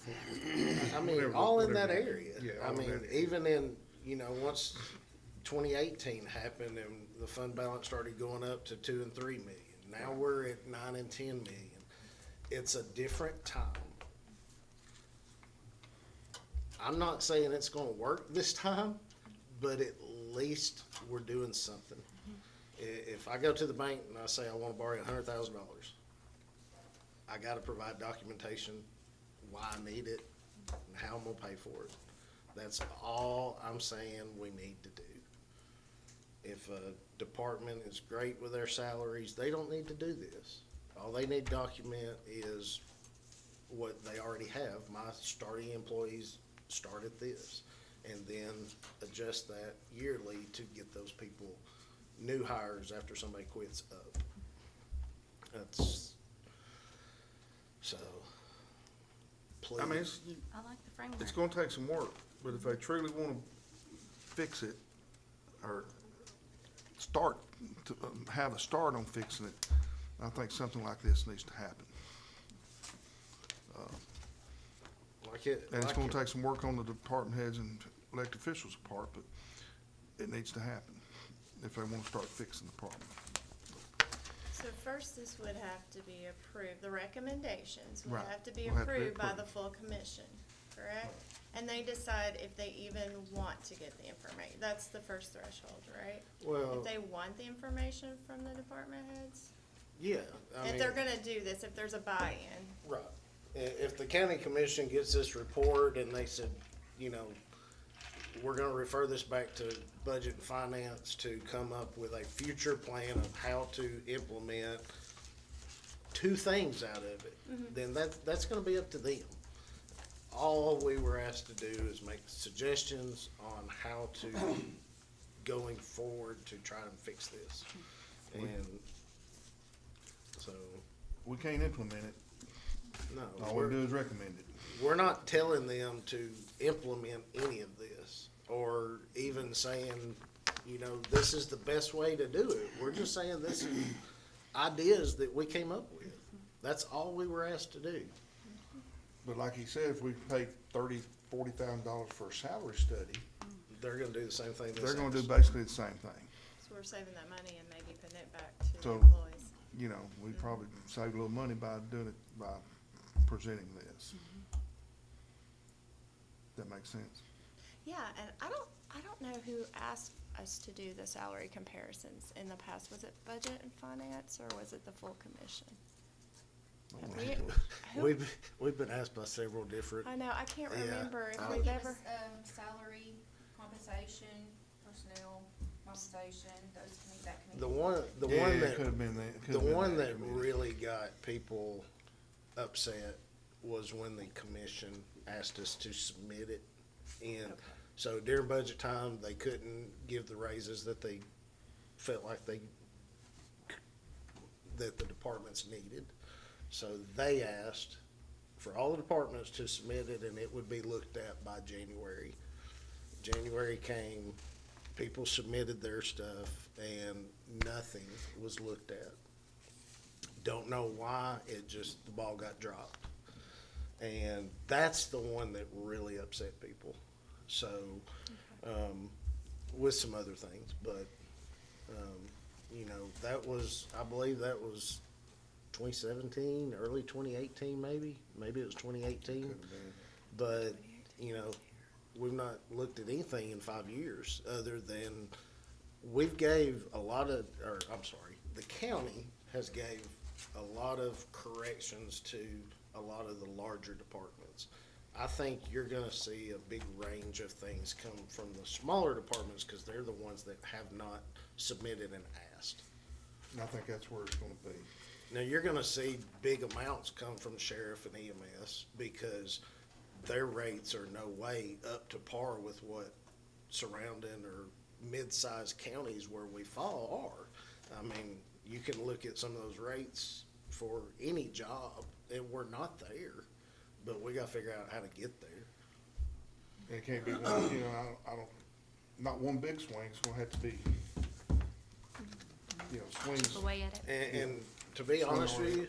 14? I mean, Whatever- all in that whatever. area. Yeah, I all in mean, that area. even in, once 2018 happened and the fund balance started going up to 2 and 3 million. Now we're at 9 and 10 million. It's a different time. I'm not saying it's gonna work this time, but at least we're doing something. If I go to the bank and I say I wanna borrow $100,000, I gotta provide documentation why I need it and how I'm gonna pay for it. That's all I'm saying we need to do. If a department is great with their salaries, they don't need to do this. All they need to document is what they already have. My starting employees start at this, and then adjust that yearly to get those people, new hires after somebody quits up. That's, so, please. I mean, I like the framework. it's gonna take some work, but if they truly wanna fix it, or start to have a start on fixing it, I think something like this needs to happen. Like it, And it's like gonna it- take some work on the department heads and elected officials' part, but it needs to happen if they wanna start fixing the problem. So first, this would have to be approved, the recommendations would Right. have to be Will have to be approved by the approved. full commission, correct? And they decide if they even want to get the information, that's the first threshold, right? Well, If they want the information from the department heads? yeah, I If mean, they're gonna do this, if there's a buy-in, right. If the county commission gets this report and they said, we're gonna refer this back to budget and finance to come up with a future plan of how to implement 2 things out of it, then that's gonna be up to them. All we were asked to do is make suggestions on how to, going forward, to try and fix this. And so, We can't implement it, no. all we do is recommend it. We're not telling them to implement any of this, or even saying, this is the best way to do it. We're just saying this is ideas that we came up with. That's all we were asked to do. But like he said, if we pay $40,000 for a salary study, They're gonna do the same thing. they're gonna do basically the same thing. so we're saving that money and maybe putting it back to the So- employees. We probably save a little money by doing it, by presenting this. That makes sense? Yeah, and I don't know who asked us to do the salary comparisons in the past. Was it budget and finance, or was it the full commission? Have we- who- We've been asked by several different, I know, I can't Yeah. remember if I- we've ever, Salary, compensation, personnel, compensation, those committee, that committee. the one Yeah, it that, could've been that. the one that really got people upset was when the commission asked us to submit it in. So during budget time, they couldn't give the raises that they felt like that the departments needed. So they asked for all the departments to submit it, and it would be looked at by January. January came, people submitted their stuff, and nothing was looked at. Don't know why, the ball got dropped. And that's the one that really upset people. So, with some other things, but, that was, I believe that was 2017, early 2018 maybe it was 2018. But, we've not looked at anything in 5 years other than the county has gave a lot of corrections to a lot of the larger departments. I think you're gonna see a big range of things come from the smaller departments, cause they're the ones that have not submitted and asked. And I think that's where it's gonna be. Now, you're gonna see big amounts come from sheriff and EMS, because their rates are no way up to par with what surrounding or mid-sized counties where we fall are. I mean, you can look at some of those rates for any job, and we're not there, but we gotta figure out how to get there. It can't be one, I don't, not one big swing, it's gonna have to be, swings. Away at it. And to be honest with you,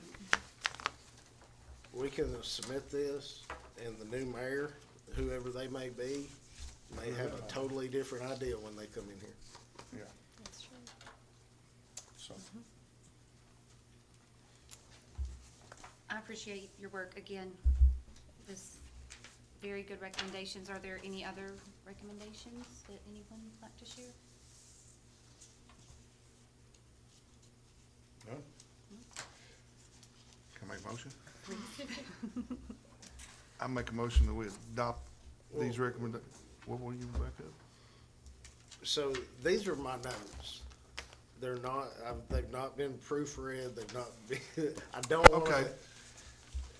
we can submit this, and the new mayor, whoever they may be, may have a totally different idea when they come in here. Yeah, that's true. so, I appreciate your work again. This, very good recommendations. Are there any other recommendations that anyone would like to share? no? Can I make a motion? I make a motion that we adopt these recommendations. What were you back up? So these are my notes. They're not, they've not been proofread, they've not been, I don't wanna. Okay.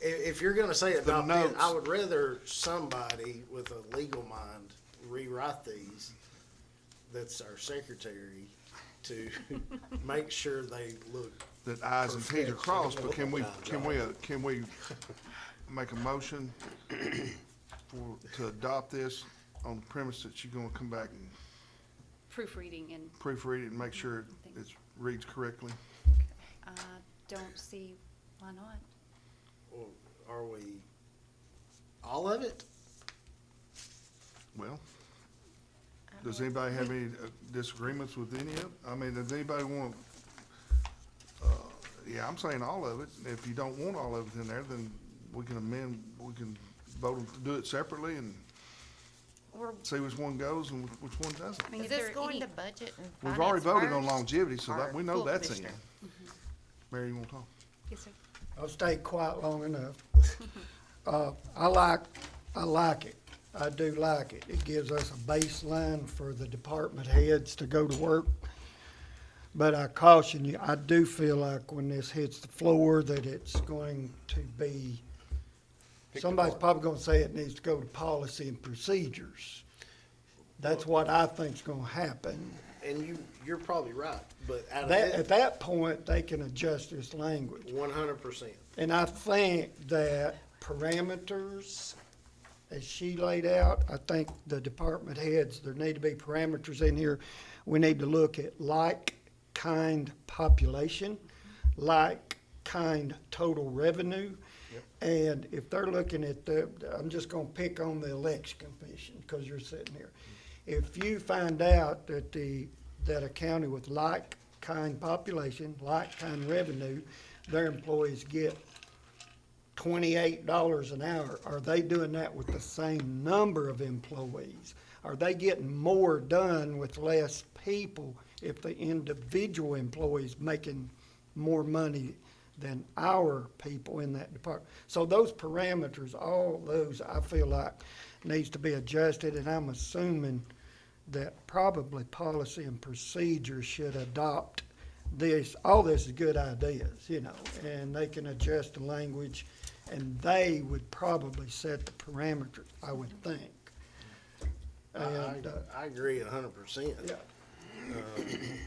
If you're gonna say adopt it, notes. I would rather somebody with a legal mind rewrite these, that's our secretary, to make sure they look. That i's and t's are crossed, but can we make a motion to adopt this on the premise that you're gonna come back and Proofreading and proofread it and make sure it reads correctly? I don't see why not. Well, are we, all of it? Well, does anybody have any disagreements with any of it? I mean, does anybody want, yeah, I'm saying all of it. If you don't want all of it in there, then we can amend, we can vote to do it separately and Or, see which one goes and which one doesn't. I mean, Is if this there going any, to budget and We've finance already voted on first, longevity, so that, or we know full that's in. commissioner? Mary, you wanna talk? yes, sir. I've stayed quiet long enough. I like it. I do like it. It gives us a baseline for the department heads to go to work. But I caution you, I do feel like when this hits the floor that it's going to be, somebody's probably gonna say it needs to go to policy and procedures. That's what I think's gonna happen. And you're probably right, but out of At that, that point, they can adjust this language. 100%. And I think that parameters, as she laid out, I think the department heads, there need to be parameters in here. We need to look at like-kind population, like-kind total revenue. And if they're looking at I'm just gonna pick on the election commission, because you're sitting here. If you find out that that a county with like-kind population, like-kind revenue, their employees get $28 an hour, are they doing that with the same number of employees? Are they getting more done with less people if the individual employee's making more money than our people in that department. So those parameters, all those, I feel like needs to be adjusted, and I'm assuming that probably policy and procedure should adopt this. All this is good ideas, you know, and they can adjust the language, and they would probably set the parameters, I would think. And, I agree 100%. yeah.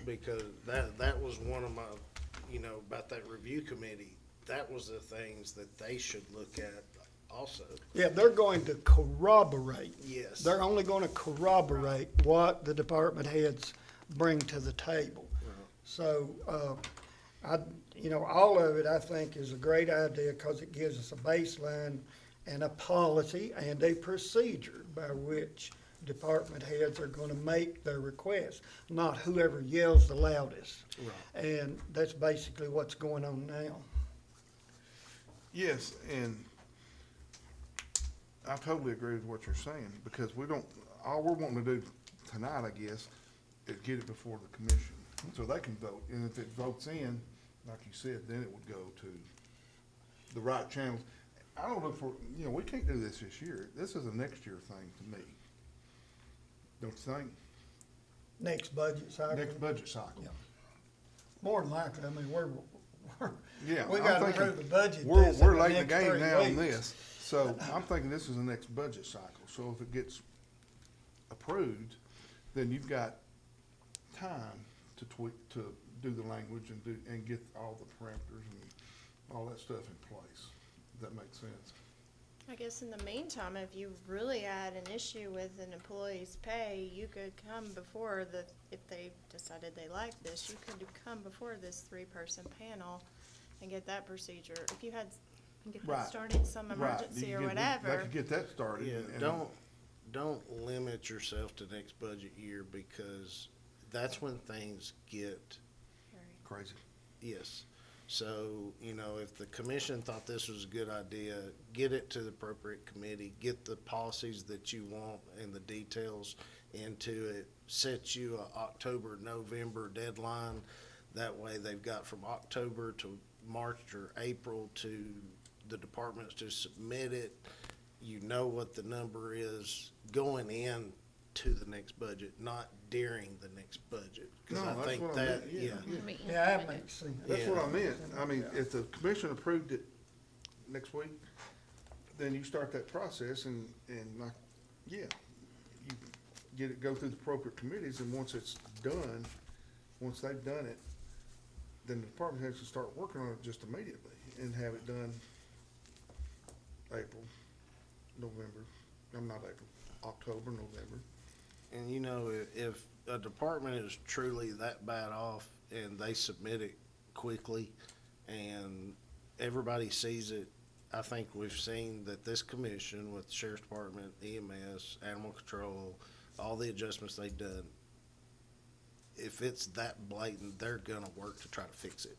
Because that was one of my, you know, about that review committee, that was the things that they should look at also. Yeah, they're going to corroborate. Yes. They're only gonna corroborate what the department heads bring to the table. So, you know, all of it, I think, is a great idea, because it gives us a baseline and a policy and a procedure by which department heads are gonna make their requests, not whoever yells the loudest. Right. And that's basically what's going on now. Yes, and I totally agree with what you're saying, because we don't, all we're wanting to do tonight, I guess, is get it before the commission, so they can vote. And if it votes in, like you said, then it would go to the right channels. I don't look for, you know, we can't do this year. This is a next year thing to me. Don't you think? Next budget cycle. Next budget cycle. Yeah. More than likely, I mean, Yeah, we I'm gotta thinking approve the budget. We're this in late in the next game 3 now on weeks. this, so I'm thinking this is the next budget cycle. So if it gets approved, then you've got time to tweak, to do the language and get all the parameters and all that stuff in place. If that makes sense. I guess in the meantime, if you really had an issue with an employee's pay, you could come before if they decided they liked this, you could come before this 3-person panel and get that procedure. If you had, get Right. that started, some Right. emergency You or get- whatever. They could get that started. Yeah, and- don't limit yourself to next budget year, because that's when things get, Crazy. yes. So, you know, if the commission thought this was a good idea, get it to the appropriate committee, get the policies that you want and the details into it, set you a October, November deadline. That way they've got from October to March or April to the departments to submit it. You know what the number is going in to the next budget, not during the next budget. 'Cause No, I that's think what I that, meant, yeah. Yeah, that makes sense. That's what I Yeah. meant. I mean, if the commission approved it next week, then you start that process and like, yeah, you get it, go through the appropriate committees, and once it's done, once they've done it, then the department heads can start working on it just immediately and have it done April, November, not April, October, November. And you know, if a department is truly that bad off and they submit it quickly and everybody sees it, I think we've seen that this commission with the sheriff's department, EMS, animal control, all the adjustments they've done, if it's that blatant, they're gonna work to try to fix it.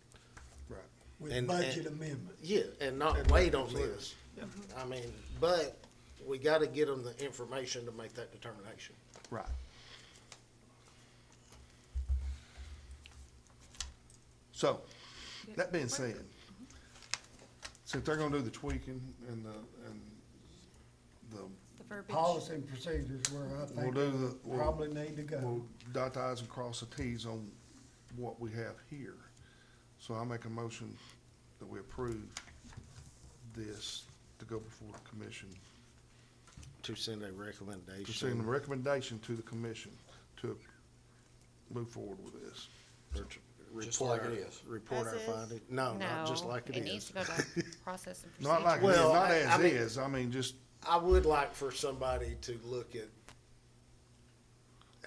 Right. With and- budget amendment. Yeah, and not And wait on absolutely. this. I mean, but we gotta get them the information to make that determination. Right. So, that being said, since they're gonna do the tweaking and the The verbiage. Policy and procedures where I We'll think do we the, we'll, probably need to go. we'll dot the i's and cross the t's on what we have here. So I make a motion that we approve this to go before the commission, To send a recommendation. to send a recommendation to the commission to move forward with this. Or to Just report like it our- is. Report As our is? finding. No, not just like it It needs is. to go to process and procedure. Not like, it is, Well, not I as mean- is, I mean, just, I would like for somebody to look at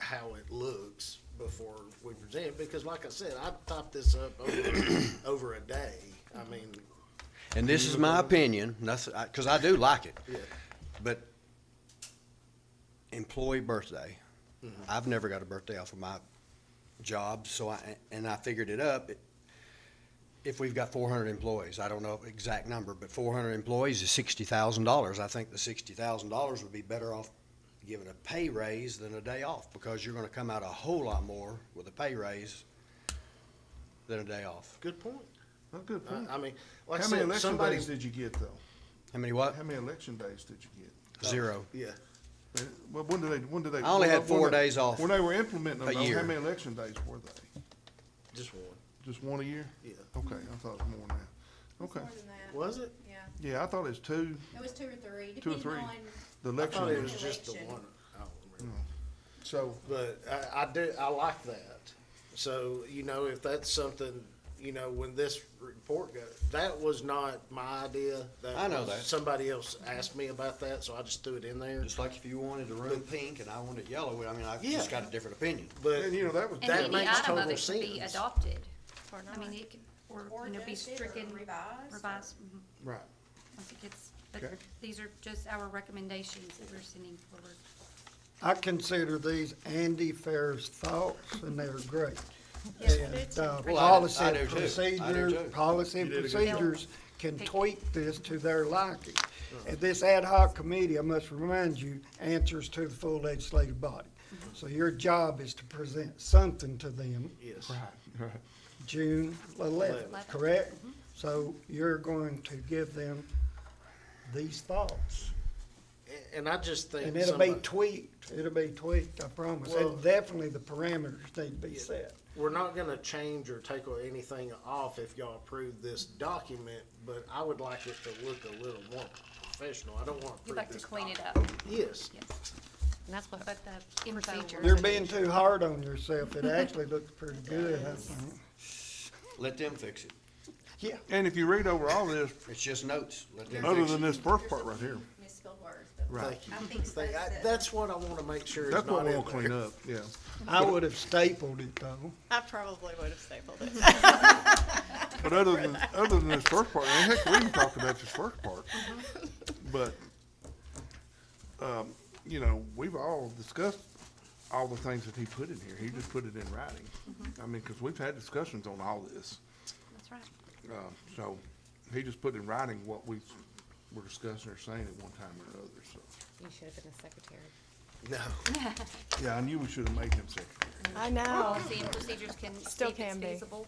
how it looks before we present it, because like I said, I typed this up over a day. I mean, And this is my opinion, nothing, because I do like it. yeah, But employee birthday, I've never got a birthday off of my job, so I figured it up. If we've got 400 employees, I don't know the exact number, but 400 employees is $60,000. I think the $60,000 would be better off giving a pay raise than a day off, because you're gonna come out a whole lot more with a pay raise than a day off. good point. That's a good point. I mean, like I How many said, election somebody, days did you get, though? How many what? How many election days did you get? 0. yeah, Well, when did they? I only had 4 when they- days off When they were implementing them, a though, year. how many election days were they? just one, Just one a year? yeah. Okay, I thought it was more than that. It's Okay. more than that. Was it? Yeah, Yeah, I thought it was two, it was 2 or 3, 2 or depending 3. on, The I election thought it years. was just the Election. one, I don't remember. So, But I like that. So, you know, if that's something, you know, when this report goes, that was not my idea. I know was- that. Somebody else asked me about that, so I just threw it in there. Just like if you wanted the room pink and I wanted it yellow, I mean, I've Yeah. just got a different opinion. But and you know, that was, And That any makes item of total it can be sense. adopted. Or I mean, not. it can, or, or you know, be adjusted or stricken, revised. revised, right. once it gets, but Okay. these are just our recommendations that we're sending forward. I consider these Andy Fair's thoughts, and they're great. Yeah, And, it's Well, policy I and do too. I do procedures, too. policy and You did a good job. procedures can Pick. tweak this to their liking. And this ad hoc committee, I must remind you, answers to the full legislative body. So your job is to present something to them yes, Right. June 11th, 11th. correct? So you're going to give them these thoughts. and I just think And it'll be somebody- tweaked, I promise. Well- And definitely the parameters need to be set. we're not gonna change or take anything off if y'all approve this document, but I would like it to look a little more professional. I don't wanna You'd approve like to this clean it document. up, Yes, yes. And that's what But the info. procedures- You're being too hard on yourself. It actually looks pretty good, I think. Let them fix it. Yeah. And if you read over all this, It's just notes. Let them other fix than it. this first part right here, Misspelled words, but right, thank you. I think That's what I wanna make sure is that's what not we'll in there. clean up, yeah. I would have stapled it though. I probably would have stapled it. But other than this first part, and heck, we even talked about this first part. But, you know, we've all discussed all the things that he put in here. He just put it in writing. I mean, cause we've had discussions on all this. That's right. So he just put in writing what we were discussing or saying at one time or another, so. you should have been the secretary. No, Yeah, I knew we should have made him secretary. I know. Policy and procedures can see Still if it's can be. feasible.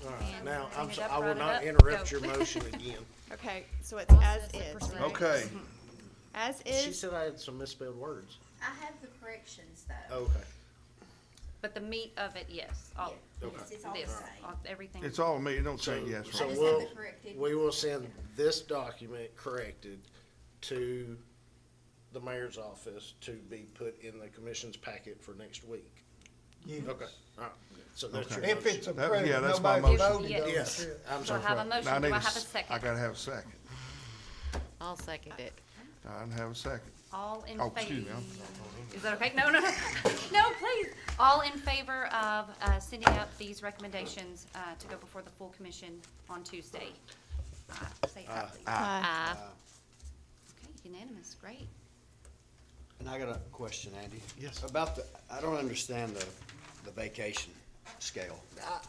all right, And now, bring I'm it so, up, I will write it not up, interrupt go. your motion again. Okay, so it's as Process is, of procedure. right? Okay, As She is, said I had some misspelled words. I have the corrections though. Okay, But the meat of it, yes, all, Yeah, okay. yes, it's all the this, same. everything. it's all me, it don't So, say yes, so I right? just we'll, have the corrected. we will send this document corrected to the mayor's office to be put in the commission's packet for next week. yes. Okay, all right, so that's your Okay. If it's motion. approved, yeah, that's my nobody motion. voted Yes. on it. Yes, I'm Do I sorry. have a Now, motion? Do I have a I second? gotta have a second. I'll second it. I didn't have a second. All in Oh, excuse me, favor? I'm- Is that okay? No, no, no. No, please. All in favor of sending out these recommendations to go before the full commission on Tuesday? Say aye, please. Okay, unanimous, great. And I got a question, Andy. Yes. About I don't understand the vacation scale.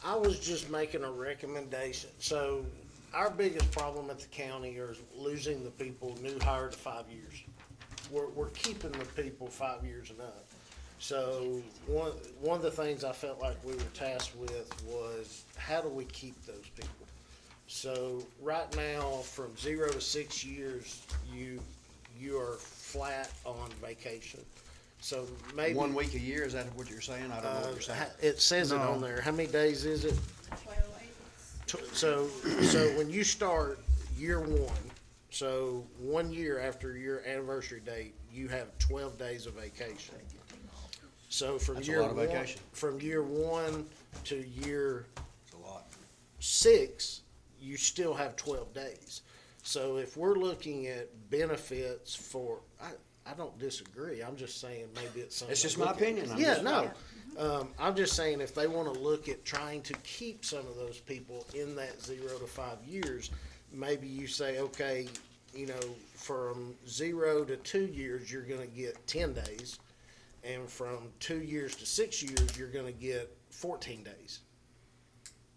I was just making a recommendation. So our biggest problem at the county is losing the people new hire to 5 years. We're keeping the people 5 years and up. So one of the things I felt like we were tasked with was how do we keep those people? So right now, from 0 to 6 years, you are flat on vacation. So maybe. 1 week a year, is that what you're saying? I don't know what you're saying. It says it No. on there. How many days is it? 12 weeks. So when you start year one, so 1 year after your anniversary date, you have 12 days of vacation. So from That's a year lot of one, vacation. from year 1 to year It's a lot. 6, you still have 12 days. So if we're looking at benefits for, I don't disagree. I'm just saying maybe it's something. It's just to my look at. opinion. I'm Yeah, just- no. I'm just saying if they want to look at trying to keep some of those people in that 0 to 5 years, maybe you say, okay, you know, from 0 to 2 years, you're going to get 10 days. And from 2 years to 6 years, you're going to get 14 days.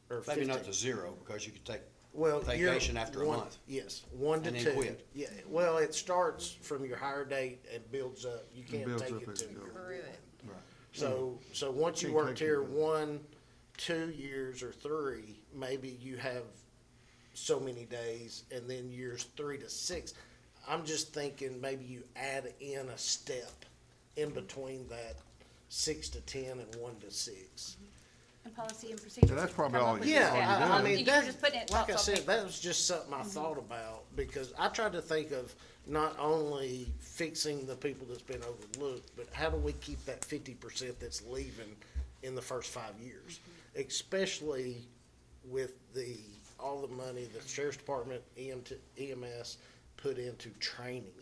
Or Maybe 15. not to 0, because you could take Well, you're vacation after a one- month. Yes, 1 to And 2. then quit. Yeah, well, it starts from your hire date and builds up. You can't builds take up it as to you go. your. Through it. So once you Can't worked take here it. 1, 2 years or 3, maybe you have so many days, and then years 3 to 6. I'm just thinking maybe you add in a step in between that 6 to 10 and 1 to 6. And policy and procedures. Yeah, that's probably come all up with you- the Yeah, staff. all I you mean, You were that's, just putting it like I thoughts on said, paper. that was just something I thought about, because I tried to think of not only fixing the people that's been overlooked, but how do we keep that 50% that's leaving in the first 5 years? Especially with all the money the sheriff's department, EMS put into training.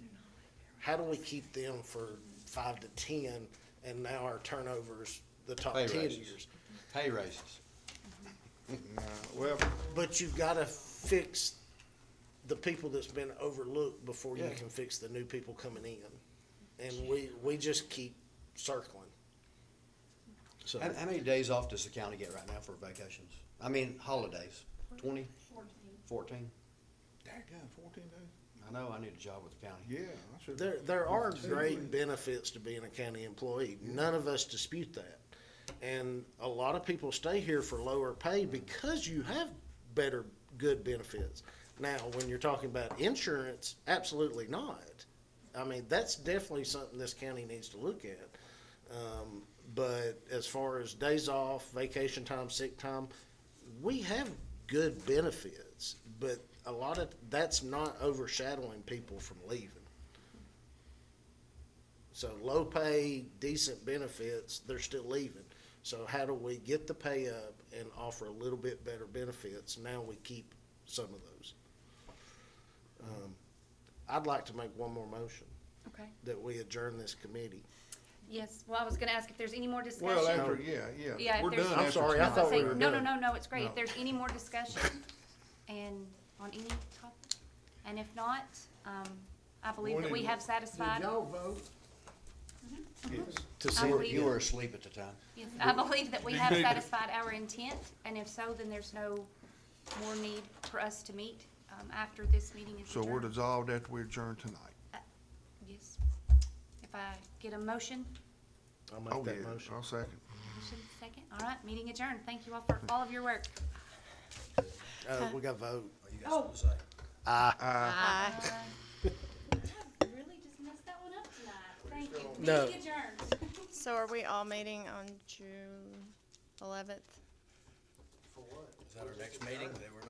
How do we keep them for 5 to 10, and now our turnover's the top Pay 10 raises. years? Pay raises. Well, But you've gotta fix the people that's been overlooked before you Yeah. can fix the new people coming in. And we just keep circling. So, How many days off does the county get right now for vacations? I mean, holidays? 20? 14? daggone, 14 days? I know, I need a job with the county. Yeah, I should. there are great benefits to being a county employee. None of us dispute that. And a lot of people stay here for lower pay because you have better, good benefits. Now, when you're talking about insurance, absolutely not. I mean, that's definitely something this county needs to look at. But as far as days off, vacation time, sick time, we have good benefits, but a lot of, that's not overshadowing people from leaving. So low pay, decent benefits, they're still leaving. So how do we get the pay up and offer a little bit better benefits? Now we keep some of those. I'd like to make one more motion, Okay. that we adjourn this committee. Yes, well, I was gonna ask if there's any more discussion. Well, after, Yeah, yeah, if we're there's- done I'm after sorry, I tonight. thought we Say, were no, done. no, it's great. No. If there's any more discussion and on any topic, and if not, I believe that we have satisfied. vote? Yes. To I see, believe- You were asleep at the time. Yes, I believe that we Did have you- satisfied our intent, and if so, then there's no more need for us to meet, after this meeting is So we're adjourned. dissolved after we adjourn tonight. Yes. If I get a motion, I'll Oh, make that yeah, motion. I'll second. motion second, all right, meeting adjourned. Thank you all for all of your work. We got to vote. You got something to say? Aye. Really just messed that one up tonight. Thank you. No. Meeting adjourned. So are we all meeting on June 11th? Is that our next meeting? That we're